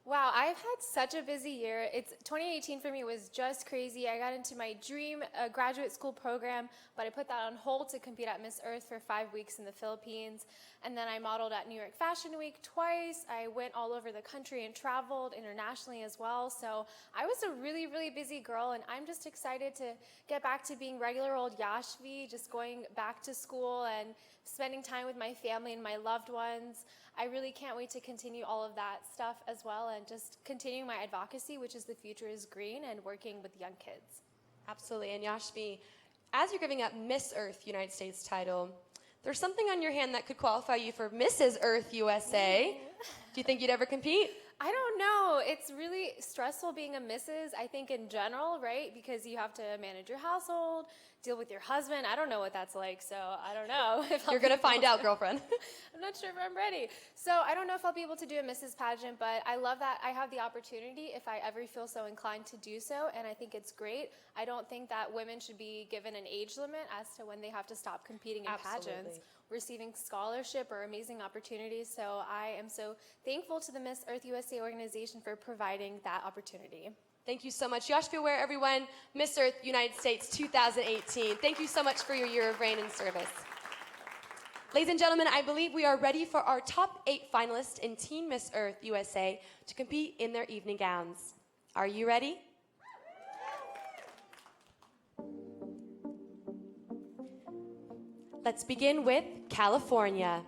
Wow, I've had such a busy year. 2018 for me was just crazy. I got into my dream graduate school program, but I put that on hold to compete at Miss Earth for 5 weeks in the Philippines. And then I modeled at New York Fashion Week twice. I went all over the country and traveled internationally as well. So I was a really, really busy girl, and I'm just excited to get back to being regular old Yoshbe, just going back to school and spending time with my family and my loved ones. I really can't wait to continue all of that stuff as well and just continuing my advocacy, which is the future is green, and working with young kids. Absolutely. And Yoshbe, as you're giving up Miss Earth United States title, there's something on your hand that could qualify you for Mrs. Earth USA. Do you think you'd ever compete? I don't know. It's really stressful being a Mrs., I think, in general, right? Because you have to manage your household, deal with your husband. I don't know what that's like, so I don't know. If You're going to find out, girlfriend. I'm not sure if I'm ready. So I don't know if I'll be able to do a Mrs. pageant, but I love that I have the opportunity if I ever feel so inclined to do so, and I think it's great. I don't think that women should be given an age limit as to when they have to stop competing in pageants, receiving scholarship or amazing opportunities. So I am so thankful to the Miss Earth USA organization for providing that opportunity. Thank you so much. Yoshbe Aware, everyone. Miss Earth United States 2018. Thank you so much for your year of reign and service. Ladies and gentlemen, I believe we are ready for our top 8 finalists in Teen Miss Earth USA to compete in their evening gowns. Are you ready? Let's begin with California.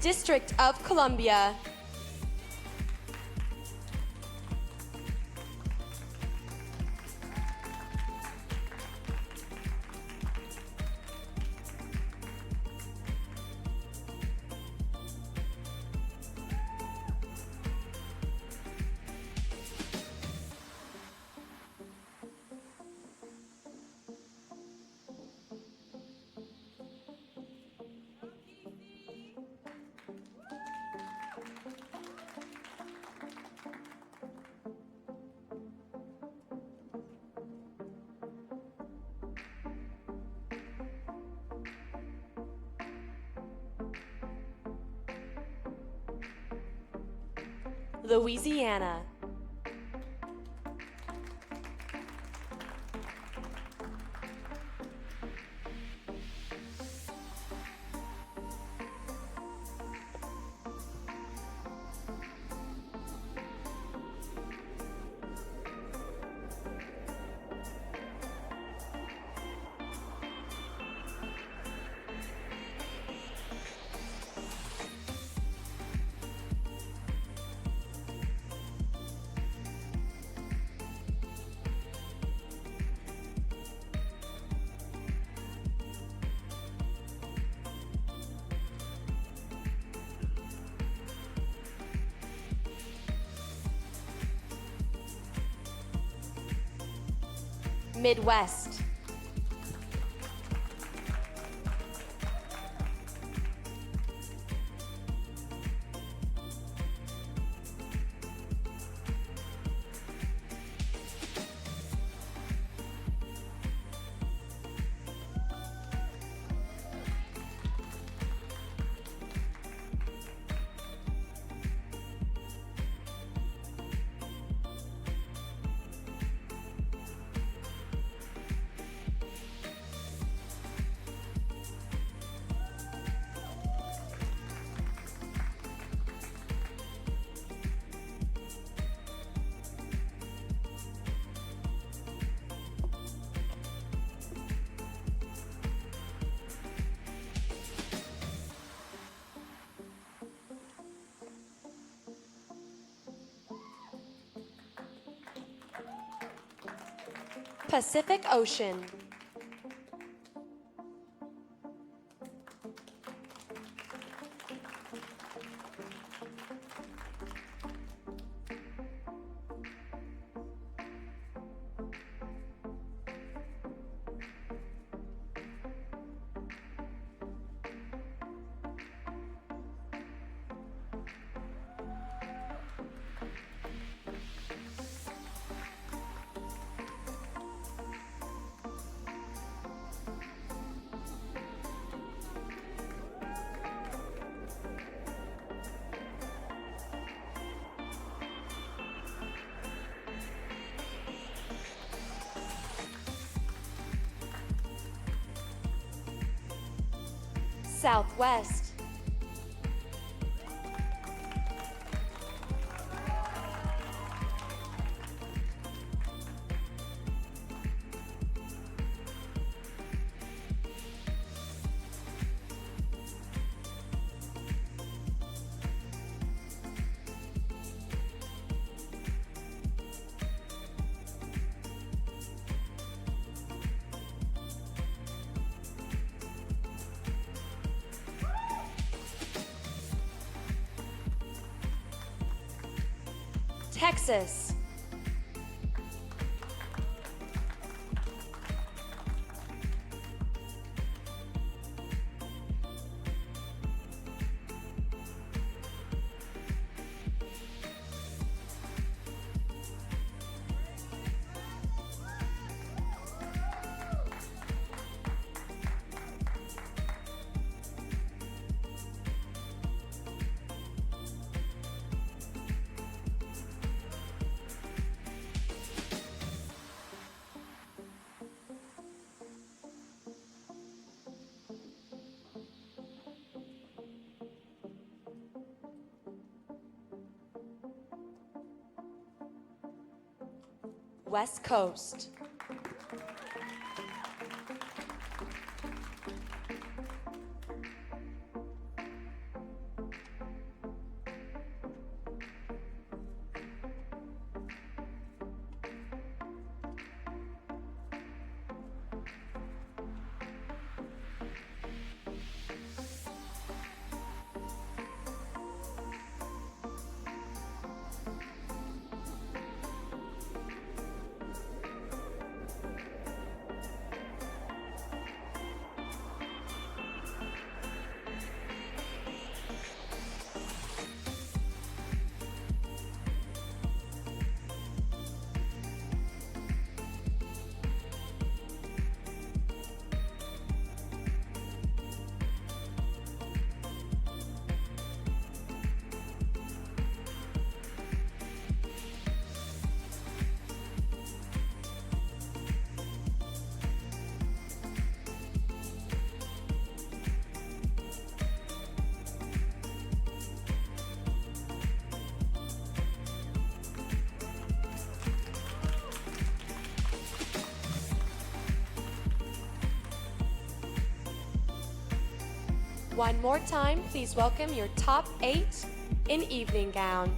District of Columbia. Louisiana. Midwest. Pacific Ocean. Southwest. Texas. West Coast. One more time, please welcome your top 8 in evening gown.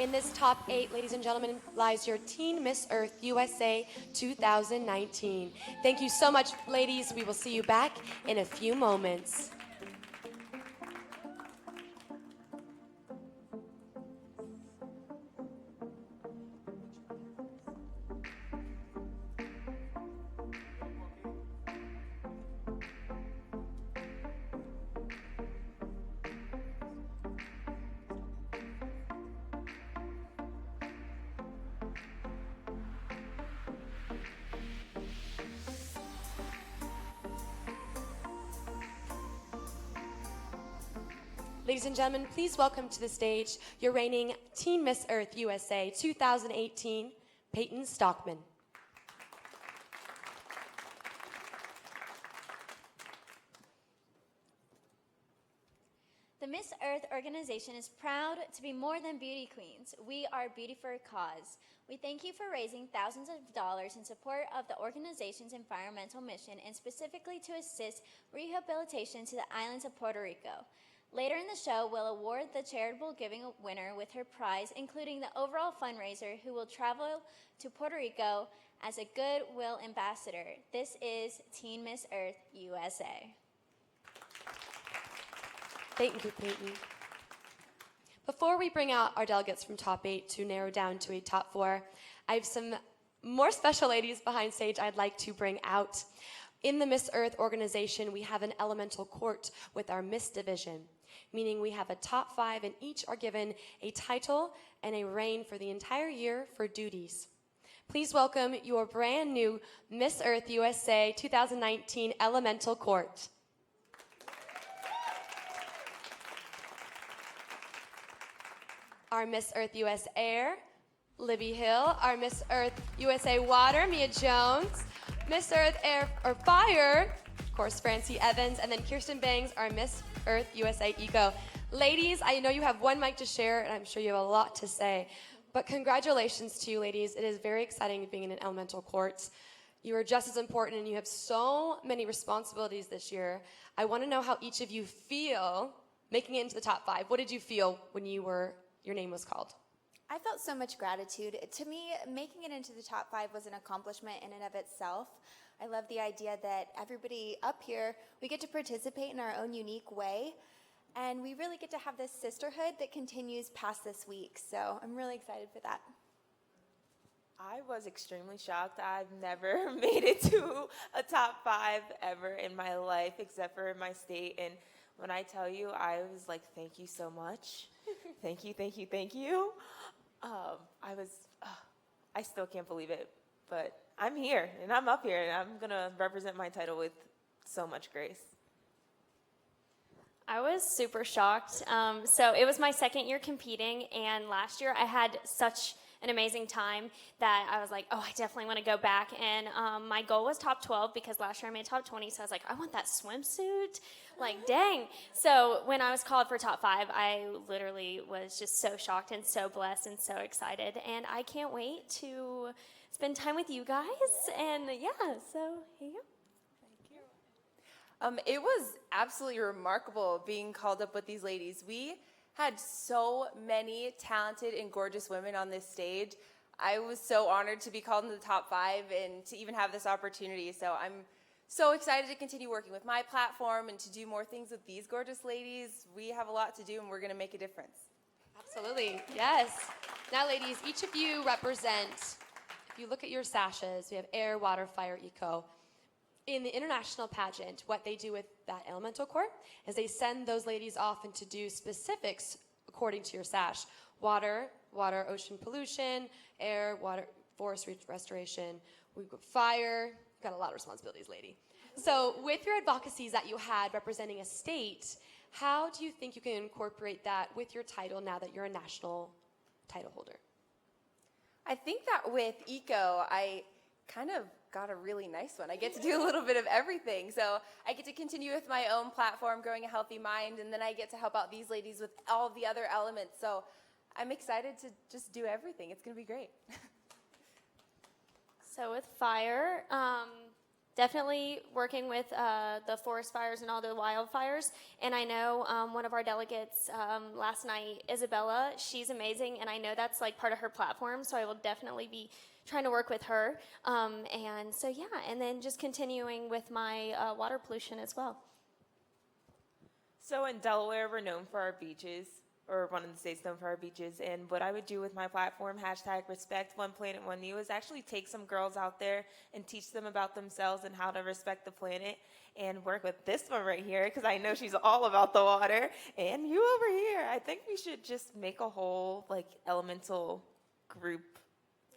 In this top 8, ladies and gentlemen, lies your Teen Miss Earth USA 2019. Thank you so much, ladies. We will see you back in a few moments. Ladies and gentlemen, please welcome to the stage your reigning Teen Miss Earth USA 2018, Peyton Stockman. The Miss Earth organization is proud to be more than beauty queens. We are beauty for a cause. We thank you for raising thousands of dollars in support of the organization's environmental mission and specifically to assist rehabilitation to the islands of Puerto Rico. Later in the show, we'll award the charitable giving winner with her prize, including the overall fundraiser, who will travel to Puerto Rico as a goodwill ambassador. This is Teen Miss Earth USA. Thank you, Peyton. Before we bring out our delegates from top 8 to narrow down to a top 4, I have some more special ladies behind stage I'd like to bring out. In the Miss Earth organization, we have an elemental court with our Miss division, meaning we have a top 5 and each are given a title and a reign for the entire year for duties. Please welcome your brand new Miss Earth USA 2019 Elemental Court. Our Miss Earth US Air, Libby Hill. Our Miss Earth USA Water, Mia Jones. Miss Earth Air or Fire, of course, Francie Evans. And then Kirsten Bangs, our Miss Earth USA Eco. Ladies, I know you have one mic to share, and I'm sure you have a lot to say. But congratulations to you, ladies. It is very exciting being in an elemental court. You are just as important, and you have so many responsibilities this year. I want to know how each of you feel making it into the top 5. What did you feel when your name was called? I felt so much gratitude. To me, making it into the top 5 was an accomplishment in and of itself. I love the idea that everybody up here, we get to participate in our own unique way, and we really get to have this sisterhood that continues past this week. So I'm really excited for that. I was extremely shocked. I've never made it to a top 5 ever in my life, except for in my state. And when I tell you, I was like, thank you so much. Thank you, thank you, thank you. I still can't believe it, but I'm here, and I'm up here, and I'm going to represent my title with so much grace. I was super shocked. So it was my second year competing, and last year I had such an amazing time that I was like, oh, I definitely want to go back. And my goal was top 12 because last year I made top 20. So I was like, I want that swimsuit. Like, dang. So when I was called for top 5, I literally was just so shocked and so blessed and so excited. And I can't wait to spend time with you guys. And yeah, so here you go. It was absolutely remarkable being called up with these ladies. We had so many talented and gorgeous women on this stage. I was so honored to be called into the top 5 and to even have this opportunity. So I'm so excited to continue working with my platform and to do more things with these gorgeous ladies. We have a lot to do, and we're going to make a difference. Absolutely, yes. Now, ladies, each of you represent, if you look at your sashes, we have air, water, fire, eco. In the international pageant, what they do with that elemental court is they send those ladies off and to do specifics according to your sash. Water, ocean pollution, air, water, forest restoration. We've got fire. We've got a lot of responsibilities, lady. So with your advocacies that you had representing a state, how do you think you can incorporate that with your title now that you're a national title holder? I think that with eco, I kind of got a really nice one. I get to do a little bit of everything. So I get to continue with my own platform, Growing a Healthy Mind, and then I get to help out these ladies with all of the other elements. So I'm excited to just do everything. It's going to be great. So with fire, definitely working with the forest fires and all the wildfires. And I know one of our delegates last night, Isabella, she's amazing, and I know that's like part of her platform, so I will definitely be trying to work with her. And so, yeah, and then just continuing with my water pollution as well. So in Delaware, we're known for our beaches, or one of the states known for our beaches, and what I would do with my platform, hashtag respect one planet, one you, is actually take some girls out there and teach them about themselves and how to respect the planet, and work with this one right here, because I know she's all about the water, and you over here. I think we should just make a whole, like, elemental group,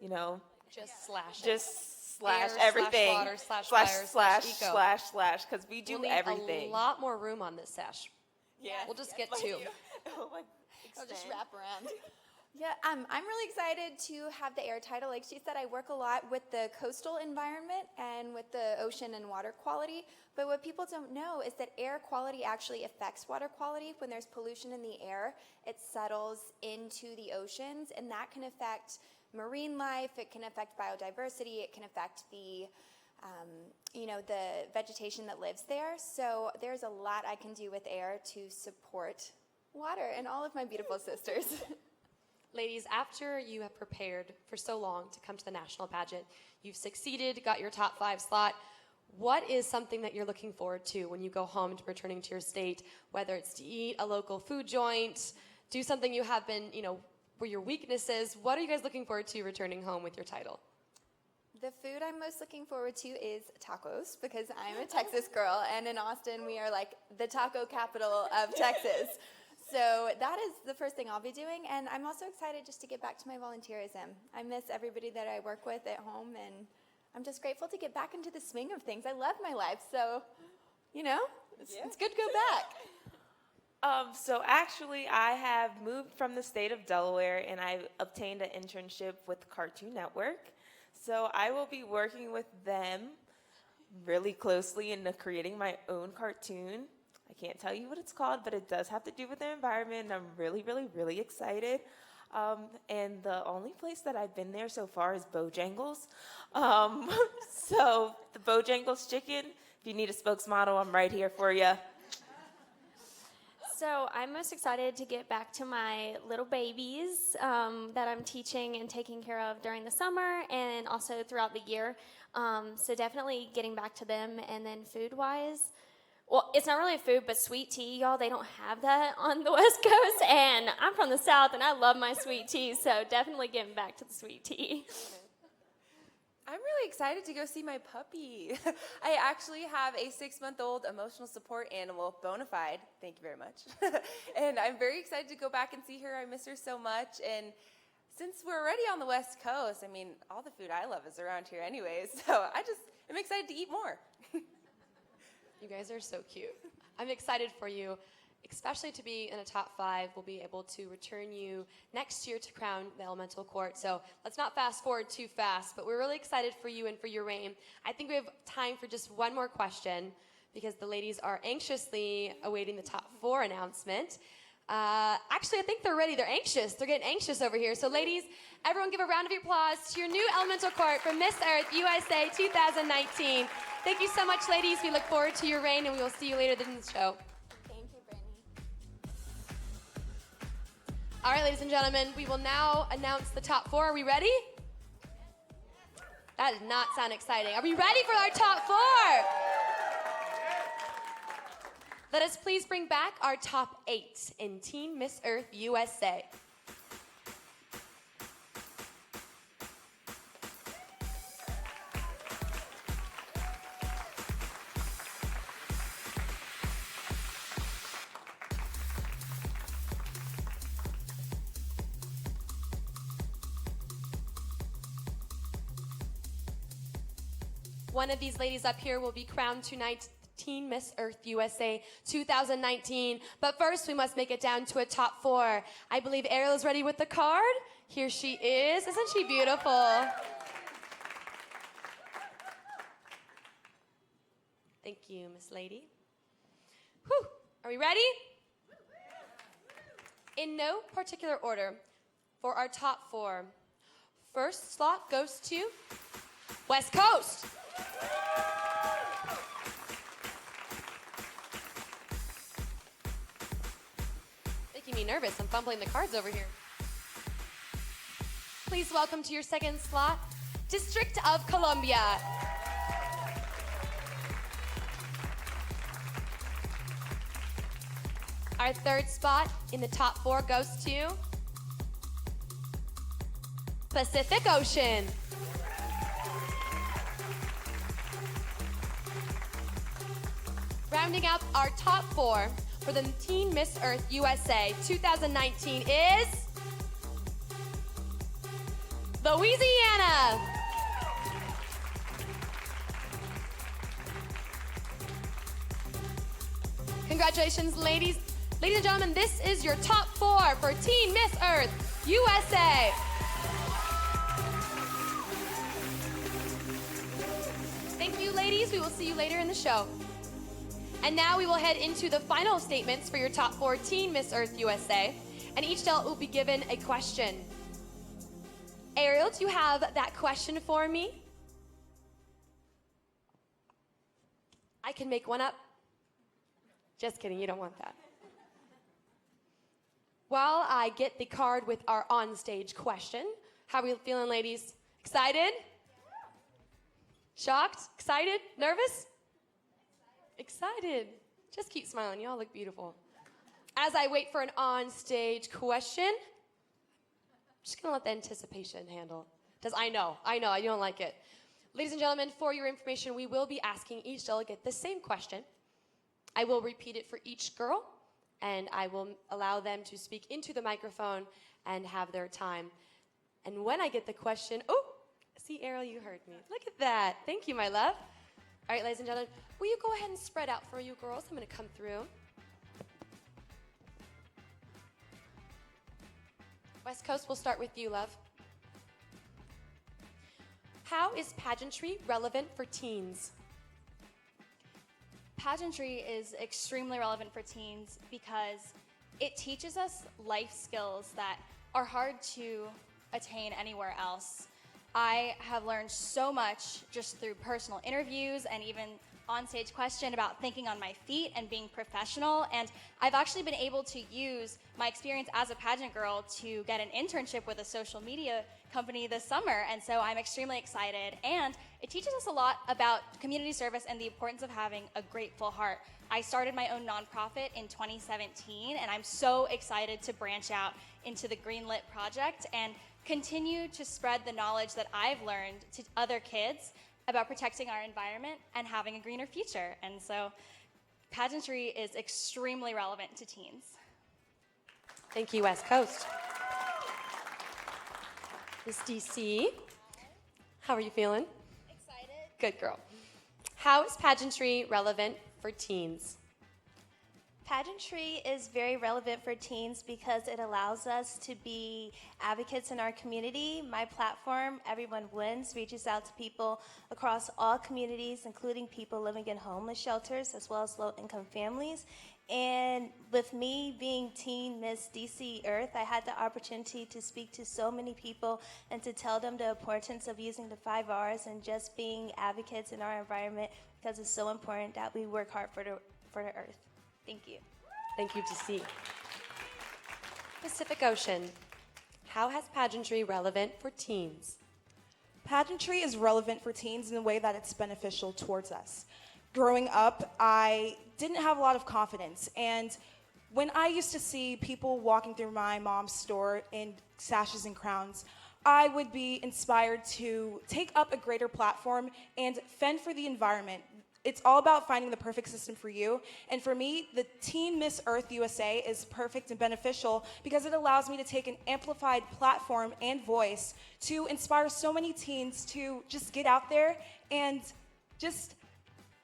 you know? Just slash it. Just slash Air, everything. slash water, slash fire, slash eco. Because we do We'll need everything. a lot more room on this sesh. Yeah. We'll just get two. I'll just wrap around. Yeah, I'm really excited to have the air title. Like she said, I work a lot with the coastal environment and with the ocean and water quality. But what people don't know is that air quality actually affects water quality. When there's pollution in the air, it settles into the oceans, and that can affect marine life. It can affect biodiversity. It can affect the the vegetation that lives there. So there's a lot I can do with air to support water and all of my beautiful sisters. Ladies, after you have prepared for so long to come to the national pageant, you've succeeded, got your top 5 slot. What is something that you're looking forward to when you go home to returning to your state, whether it's to eat a local food joint, do something you have been, where your weakness is? What are you guys looking forward to returning home with your title? The food I'm most looking forward to is tacos, because I'm a Texas girl, and in Austin we are like the taco capital of Texas. So that is the first thing I'll be doing, and I'm also excited just to get back to my volunteerism. I miss everybody that I work with at home, and I'm just grateful to get back into the swing of things. I love my life, so, it's good to go back. So actually, I have moved from the state of Delaware, and I obtained an internship with Cartoon Network. So I will be working with them really closely in creating my own cartoon. I can't tell you what it's called, but it does have to do with the environment, and I'm really, really, really excited. And the only place that I've been there so far is Bojangles. So the Bojangles chicken, if you need a spokesmodel, I'm right here for you. So I'm most excited to get back to my little babies that I'm teaching and taking care of during the summer and also throughout the year. So definitely getting back to them. And then food-wise, well, it's not really food, but sweet tea, y'all. They don't have that on the West Coast, and I'm from the South, and I love my sweet tea. So definitely getting back to the sweet tea. I'm really excited to go see my puppy. I actually have a 6-month-old emotional support animal, bona fide. Thank you very much. And I'm very excited to go back and see her. I miss her so much. And since we're already on the West Coast, all the food I love is around here anyways. So I'm excited to eat more. You guys are so cute. I'm excited for you, especially to be in a top 5. We'll be able to return you next year to crown the elemental court. So let's not fast forward too fast, but we're really excited for you and for your reign. I think we have time for just one more question, because the ladies are anxiously awaiting the top 4 announcement. Actually, I think they're ready. They're anxious. They're getting anxious over here. So ladies, everyone give a round of applause to your new elemental court from Miss Earth USA 2019. Thank you so much, ladies. We look forward to your reign, and we will see you later in the show. Thank you, Brandi. All right, ladies and gentlemen, we will now announce the top 4. Are we ready? That did not sound exciting. Are we ready for our top 4? Let us please bring back our top 8 in Teen Miss Earth USA. One of these ladies up here will be crowned tonight Teen Miss Earth USA 2019. But first, we must make it down to a top 4. I believe Ariel is ready with the card. Here she is. Isn't she beautiful? Thank you, Miss Lady. Whew. Are we ready? In no particular order, for our top 4, first slot goes to West Coast. me nervous. I'm fumbling the cards over here. Please welcome to your second slot, District of Columbia. Our third spot in the top 4 goes to Pacific Ocean. Rounding up our top 4 for the Teen Miss Earth USA 2019 is Louisiana. Congratulations, ladies. Ladies and gentlemen, this is your top 4 for Teen Miss Earth USA. Thank you, ladies. We will see you later in the show. And now we will head into the final statements for your top 4 Teen Miss Earth USA. And each delegate will be given a question. Ariel, do you have that question for me? I can make one up. Just kidding, you don't want that. While I get the card with our on-stage question, how are we feeling, ladies? Excited? Shocked? Excited? Nervous? Excited. Just keep smiling. You all look beautiful. As I wait for an on-stage question, I'm just going to let the anticipation handle. I know, you don't like it. Ladies and gentlemen, for your information, we will be asking each delegate the same question. I will repeat it for each girl, and I will allow them to speak into the microphone and have their time. And when I get the question, oh, see, Ariel, you heard me. Look at that. Thank you, my love. All right, ladies and gentlemen, will you go ahead and spread out for you girls? I'm going to come through. West Coast, we'll start with you, love. How is pageantry relevant for teens? Pageantry is extremely relevant for teens because it teaches us life skills that are hard to attain anywhere else. I have learned so much just through personal interviews and even on-stage question about thinking on my feet and being professional, and I've actually been able to use my experience as a pageant girl to get an internship with a social media company this summer, and so I'm extremely excited, and it teaches us a lot about community service and the importance of having a grateful heart. I started my own nonprofit in 2017, and I'm so excited to branch out into the Greenlit Project and continue to spread the knowledge that I've learned to other kids about protecting our environment and having a greener future. And so pageantry is extremely relevant to teens. Thank you, West Coast. Miss DC, how are you feeling? Excited. Good girl. How is pageantry relevant for teens? Pageantry is very relevant for teens because it allows us to be advocates in our community. My platform, Everyone Wins, reaches out to people across all communities, including people living in homeless shelters as well as low-income families. And with me being Teen Miss DC Earth, I had the opportunity to speak to so many people and to tell them the importance of using the 5 R's and just being advocates in our environment because it's so important that we work hard for the earth. Thank you. Thank you, DC. Pacific Ocean, how has pageantry relevant for teens? Pageantry is relevant for teens in the way that it's beneficial towards us. Growing up, I didn't have a lot of confidence, and when I used to see people walking through my mom's store in sashes and crowns, I would be inspired to take up a greater platform and fend for the environment. It's all about finding the perfect system for you. And for me, the Teen Miss Earth USA is perfect and beneficial because it allows me to take an amplified platform and voice to inspire so many teens to just get out there and just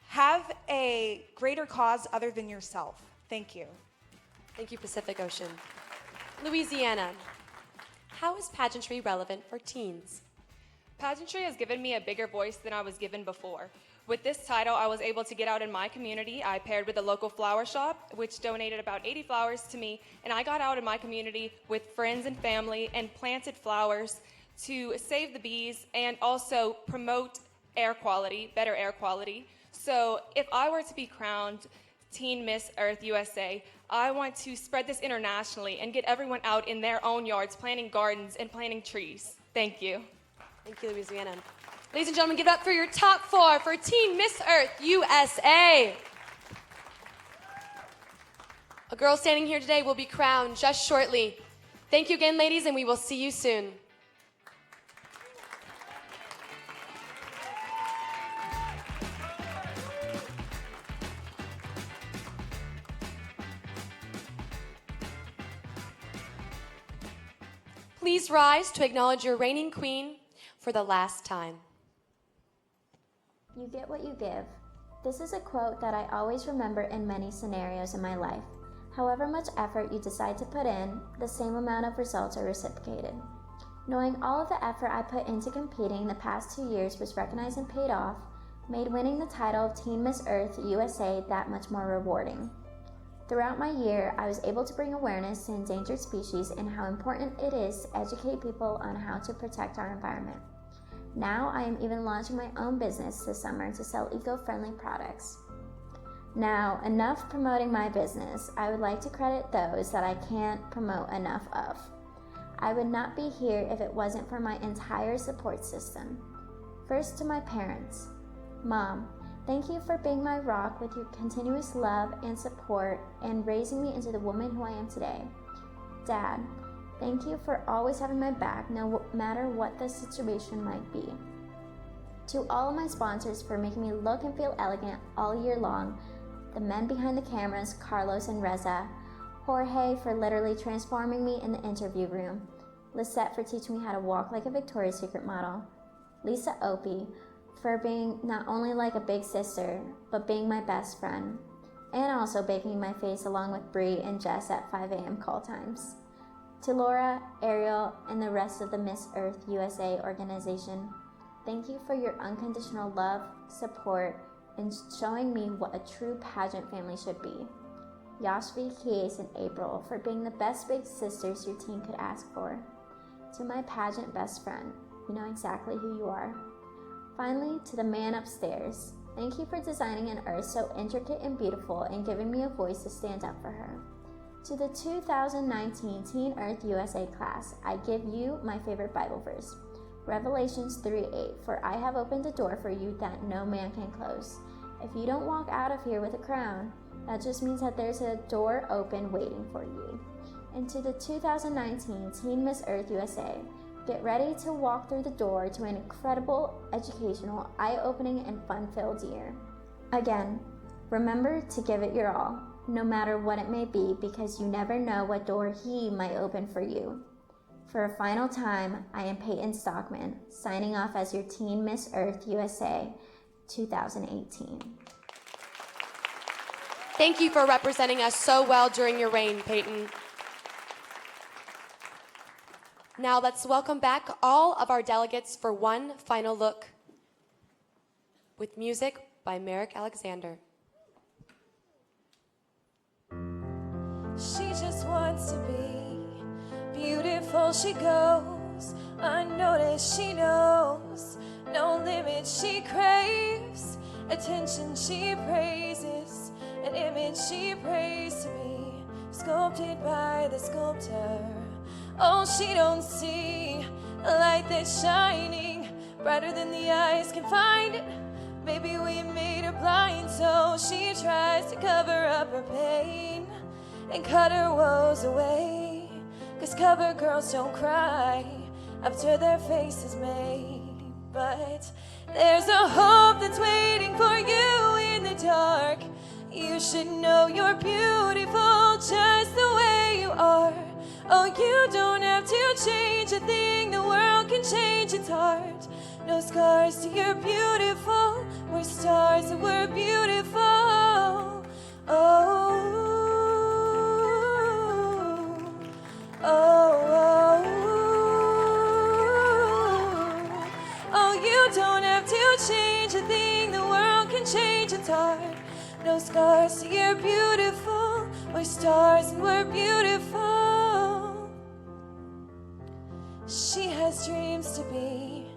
have a greater cause other than yourself. Thank you. Thank you, Pacific Ocean. Louisiana, how is pageantry relevant for teens? Pageantry has given me a bigger voice than I was given before. With this title, I was able to get out in my community. I paired with a local flower shop, which donated about 80 flowers to me, and I got out in my community with friends and family and planted flowers to save the bees and also promote air quality, better air quality. So if I were to be crowned Teen Miss Earth USA. I want to spread this internationally and get everyone out in their own yards planting gardens and planting trees. Thank you. Thank you, Louisiana. Ladies and gentlemen, give it up for your top 4 for Teen Miss Earth USA. A girl standing here today will be crowned just shortly. Thank you again, ladies, and we will see you soon. Please rise to acknowledge your reigning queen for the last time. You get what you give. This is a quote that I always remember in many scenarios in my life. However much effort you decide to put in, the same amount of results are reciprocated. Knowing all of the effort I put into competing the past 2 years was recognized and paid off, made winning the title of Teen Miss Earth USA that much more rewarding. Throughout my year, I was able to bring awareness to endangered species and how important it is to educate people on how to protect our environment. Now I am even launching my own business this summer to sell eco-friendly products. Now, enough promoting my business. I would like to credit those that I can't promote enough of. I would not be here if it wasn't for my entire support system. First, to my parents. Mom, thank you for being my rock with your continuous love and support and raising me into the woman who I am today. Dad, thank you for always having my back no matter what the situation might be. To all of my sponsors for making me look and feel elegant all year long, the men behind the cameras, Carlos and Reza, Jorge for literally transforming me in the interview room, Lisette for teaching me how to walk like a Victoria's Secret model, Lisa Opie for being not only like a big sister, but being my best friend, and also baking my face along with Bree and Jess at 5 a.m. call times. To Laura, Ariel, and the rest of the Miss Earth USA organization, thank you for your unconditional love, support, and showing me what a true pageant family should be. Yoshbe, Kies, and April for being the best big sisters your team could ask for. To my pageant best friend, you know exactly who you are. Finally, to the man upstairs, thank you for designing an earth so intricate and beautiful and giving me a voice to stand up for her. To the 2019 Teen Earth USA class, I give you my favorite Bible verse, Revelations 3:8, for I have opened a door for you that no man can close. If you don't walk out of here with a crown, that just means that there's a door open waiting for you. And to the 2019 Teen Miss Earth USA, get ready to walk through the door to an incredible, educational, eye-opening, and fun-filled year. Again, remember to give it your all, no matter what it may be, because you never know what door he might open for you. For a final time, I am Peyton Stockman, signing off as your Teen Miss Earth USA 2018. Thank you for representing us so well during your reign, Peyton. Now let's welcome back all of our delegates for one final look with music by Merrick Alexander. She just wants to be beautiful. She goes unnoticed. She knows no limit. She craves attention. She praises an image. She prays to be sculpted by the sculptor. Oh, she don't see a light that's shining brighter than the eyes can find it. Maybe we made her blind, so she tries to cover up her pain and cut her woes away. 'Cause cover girls don't cry after their face is made. But there's a hope that's waiting for you in the dark. You should know you're beautiful just the way you are. Oh, you don't have to change a thing. The world can change its heart. No scars to you're beautiful. We're stars and we're beautiful. Oh. Oh, you don't have to change a thing. The world can change its heart. No scars, you're beautiful. We're stars and we're beautiful. She has dreams to be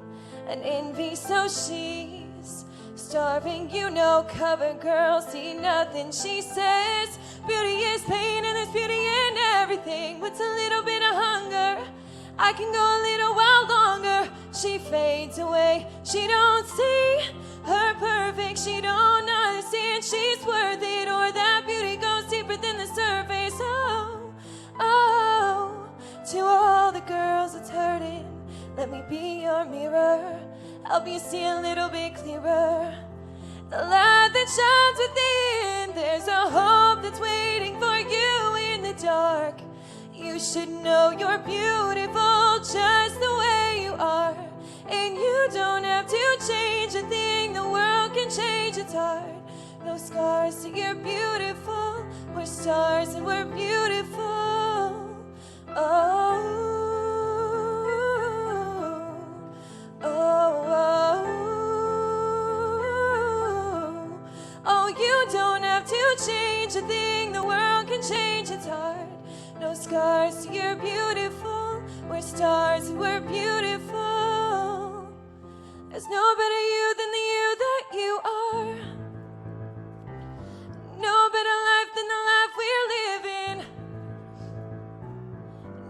an envy, so she's starving, you know, cover girl, see nothing, she says. Beauty is pain and there's beauty in everything. With a little bit of hunger, I can go a little while longer. She fades away, she don't see her perfect, she don't understand she's worth it, or that beauty goes deeper than the surface. Oh, oh, to all the girls that's hurting, let me be your mirror, help you see a little bit clearer. The light that shines within, there's a hope that's waiting for you in the dark. You should know you're beautiful just the way you are. And you don't have to change a thing, the world can change its heart. No scars, so you're beautiful. We're stars and we're beautiful. Oh, oh, oh, oh, you don't have to change a thing, the world can change its heart. No scars, so you're beautiful. We're stars and we're beautiful. There's no better you than the you that you are. No better life than the life we're living.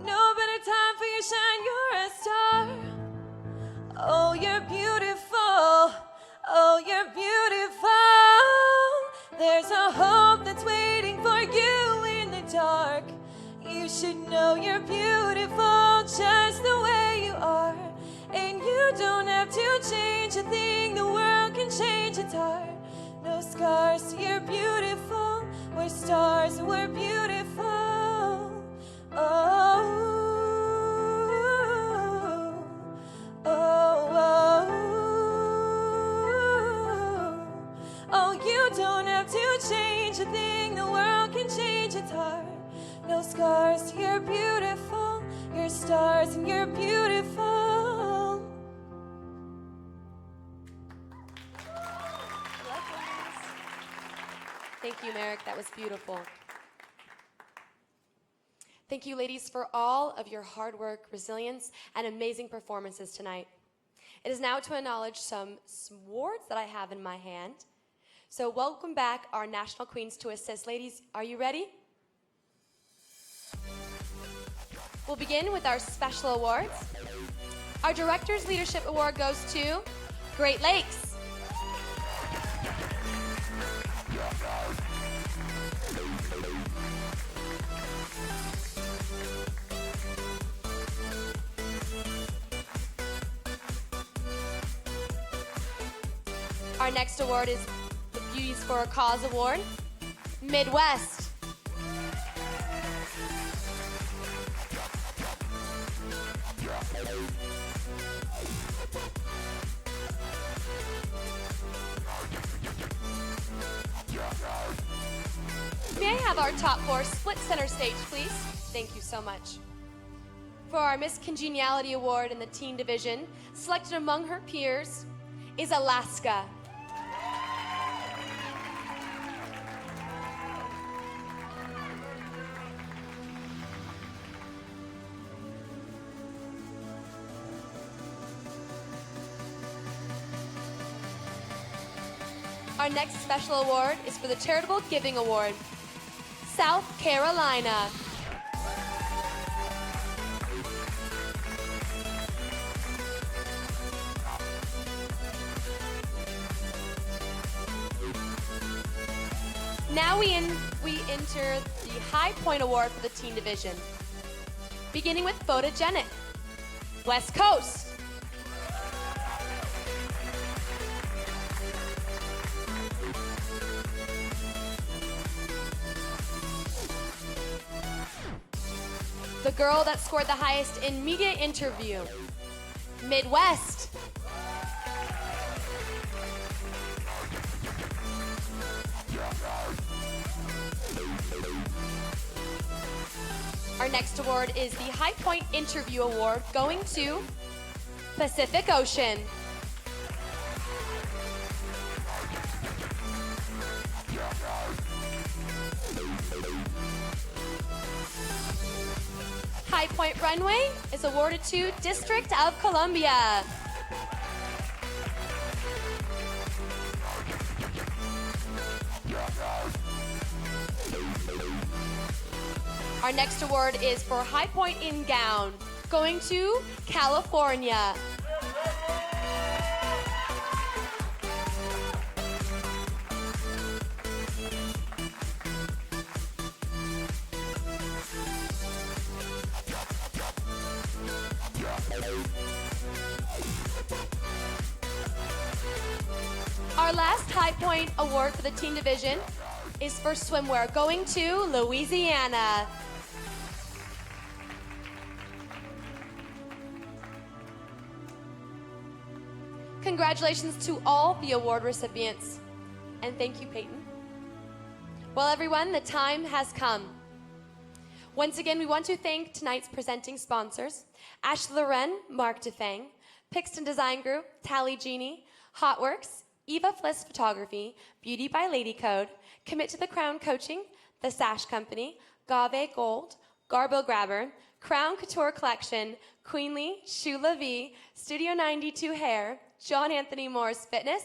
No better time for your shine, you're a star. Oh, you're beautiful. Oh, you're beautiful. There's a hope that's waiting for you in the dark. You should know you're beautiful just the way you are. And you don't have to change a thing, the world can change its heart. No scars, so you're beautiful. We're stars and we're beautiful. Oh, oh, oh, oh, you don't have to change a thing, the world can change its heart. No scars, so you're beautiful. You're stars and you're beautiful. Thank you, Merrick. That was beautiful. Thank you, ladies, for all of your hard work, resilience, and amazing performances tonight. It is now to acknowledge some awards that I have in my hand. So welcome back our national queens to assist. Ladies, are you ready? We'll begin with our special awards. Our Director's Leadership Award goes to Great Lakes. Our next award is the Beauties for a Cause Award, Midwest. May I have our top four split center stage, please? Thank you so much. For our Miss Congeniality Award in the teen division, selected among her peers is Alaska. Our next special award is for the Charitable Giving Award, South Carolina. Now we enter the High Point Award for the teen division. Beginning with Photogenic, West Coast. The girl that scored the highest in media interview, Midwest. Our next award is the High Point Interview Award, going to Pacific Ocean. High Point Runway is awarded to District of Columbia. Our next award is for High Point in Gown, going to California. Our last High Point award for the teen division is for swimwear, going to Louisiana. Congratulations to all the award recipients. And thank you, Peyton. Well, everyone, the time has come. Once again, we want to thank tonight's presenting sponsors, Ashley Loren, Mark DeFang, Pixton Design Group, Tally Genie, Hotworks, Eva Fliss Photography, Beauty by Lady Code, Commit to the Crown Coaching, The Sash Company, Gave Gold, Garbo Grabber, Crown Couture Collection, Queenly, Shoe La Vie, Studio 92 Hair, John Anthony Moore's Fitness,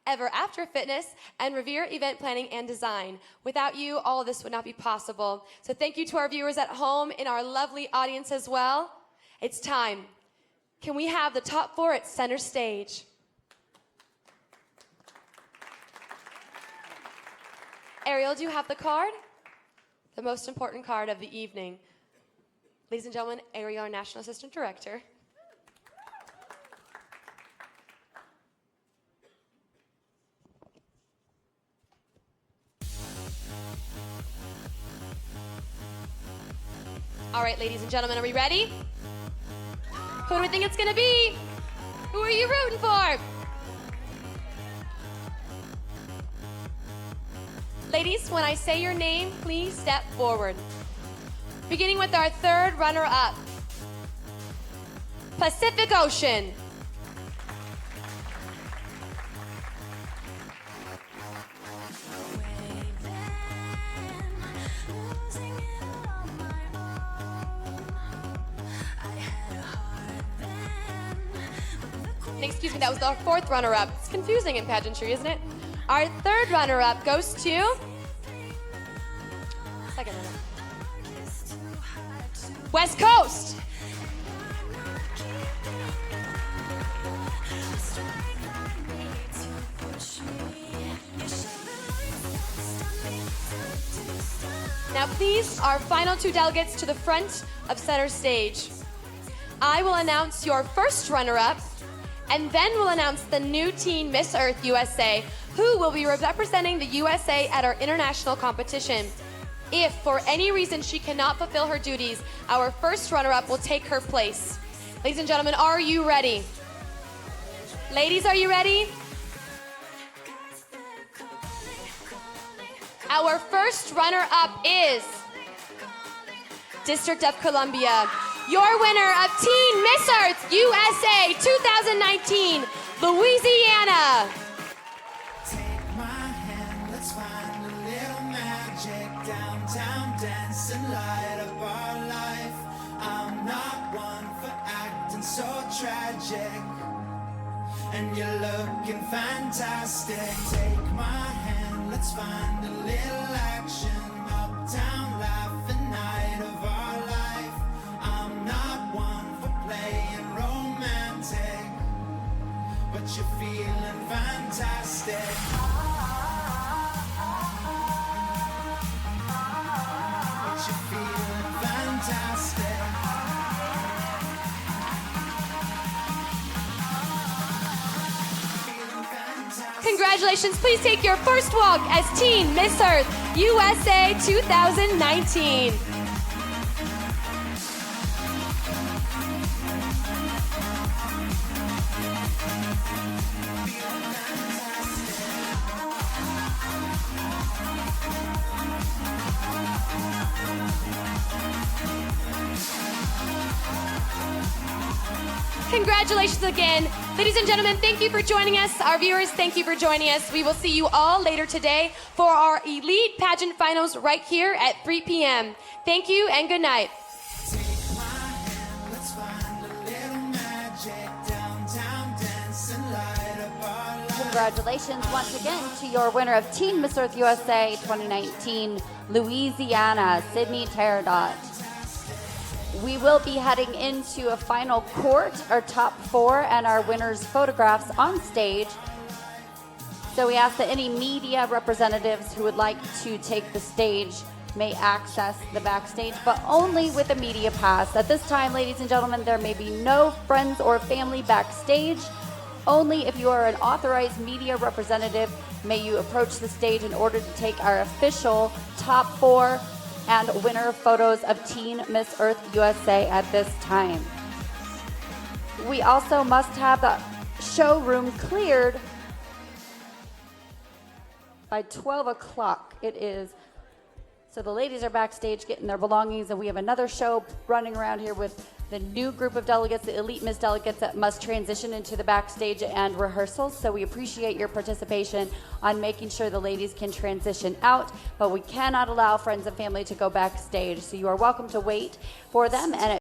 Ever After Fitness, and Revere Event Planning and Design. Without you, all of this would not be possible. So thank you to our viewers at home and our lovely audience as well. It's time. Can we have the top four at center stage? Ariel, do you have the card? The most important card of the evening. Ladies and gentlemen, Ariel, our National Assistant Director. All right, ladies and gentlemen, are we ready? Who do we think it's gonna be? Who are you rooting for? Ladies, when I say your name, please step forward. Beginning with our third runner-up, Pacific Ocean. Excuse me, that was our fourth runner-up. It's confusing in pageantry, isn't it? Our third runner-up goes to second runner. West Coast. Now please, our final two delegates to the front of center stage. I will announce your first runner-up, and then we'll announce the new teen Miss Earth USA, who will be representing the USA at our international competition. If, for any reason, she cannot fulfill her duties, our first runner-up will take her place. Ladies and gentlemen, are you ready? Ladies, are you ready? Our first runner-up is District of Columbia. Your winner of Teen Miss Earth USA 2019, Louisiana. Take my hand, let's find a little magic. Downtown dancing, light up our life. I'm not one for acting so tragic, and you're looking fantastic. Take my hand, let's find a little action. Uptown laughing, night of our life. I'm not one for playing romantic, but you're feeling fantastic. But you're feeling fantastic. Feeling fantastic. Congratulations, please take your first walk as Teen Miss Earth USA 2019. Congratulations again. Ladies and gentlemen, thank you for joining us. Our viewers, thank you for joining us. We will see you all later today for our Elite Pageant Finals right here at 3 p.m. Thank you and good night. Take my hand, let's find a little magic. Downtown dancing, light up our life. Congratulations once again to your winner of Teen Miss Earth USA 2019, Louisiana, Sydney Teradot. We will be heading into a final court, our top 4 and our winners' photographs on stage. So we ask that any media representatives who would like to take the stage may access the backstage, but only with a media pass. At this time, ladies and gentlemen, there may be no friends or family backstage. Only if you are an authorized media representative may you approach the stage in order to take our official top 4 and winner photos of Teen Miss Earth USA at this time. We also must have the showroom cleared by 12 o'clock. It is. So the ladies are backstage getting their belongings, and we have another show running around here with the new group of delegates, the elite Miss delegates that must transition into the backstage and rehearsals. So we appreciate your participation on making sure the ladies can transition out, but we cannot allow friends and family to go backstage. So you are welcome to wait for them, and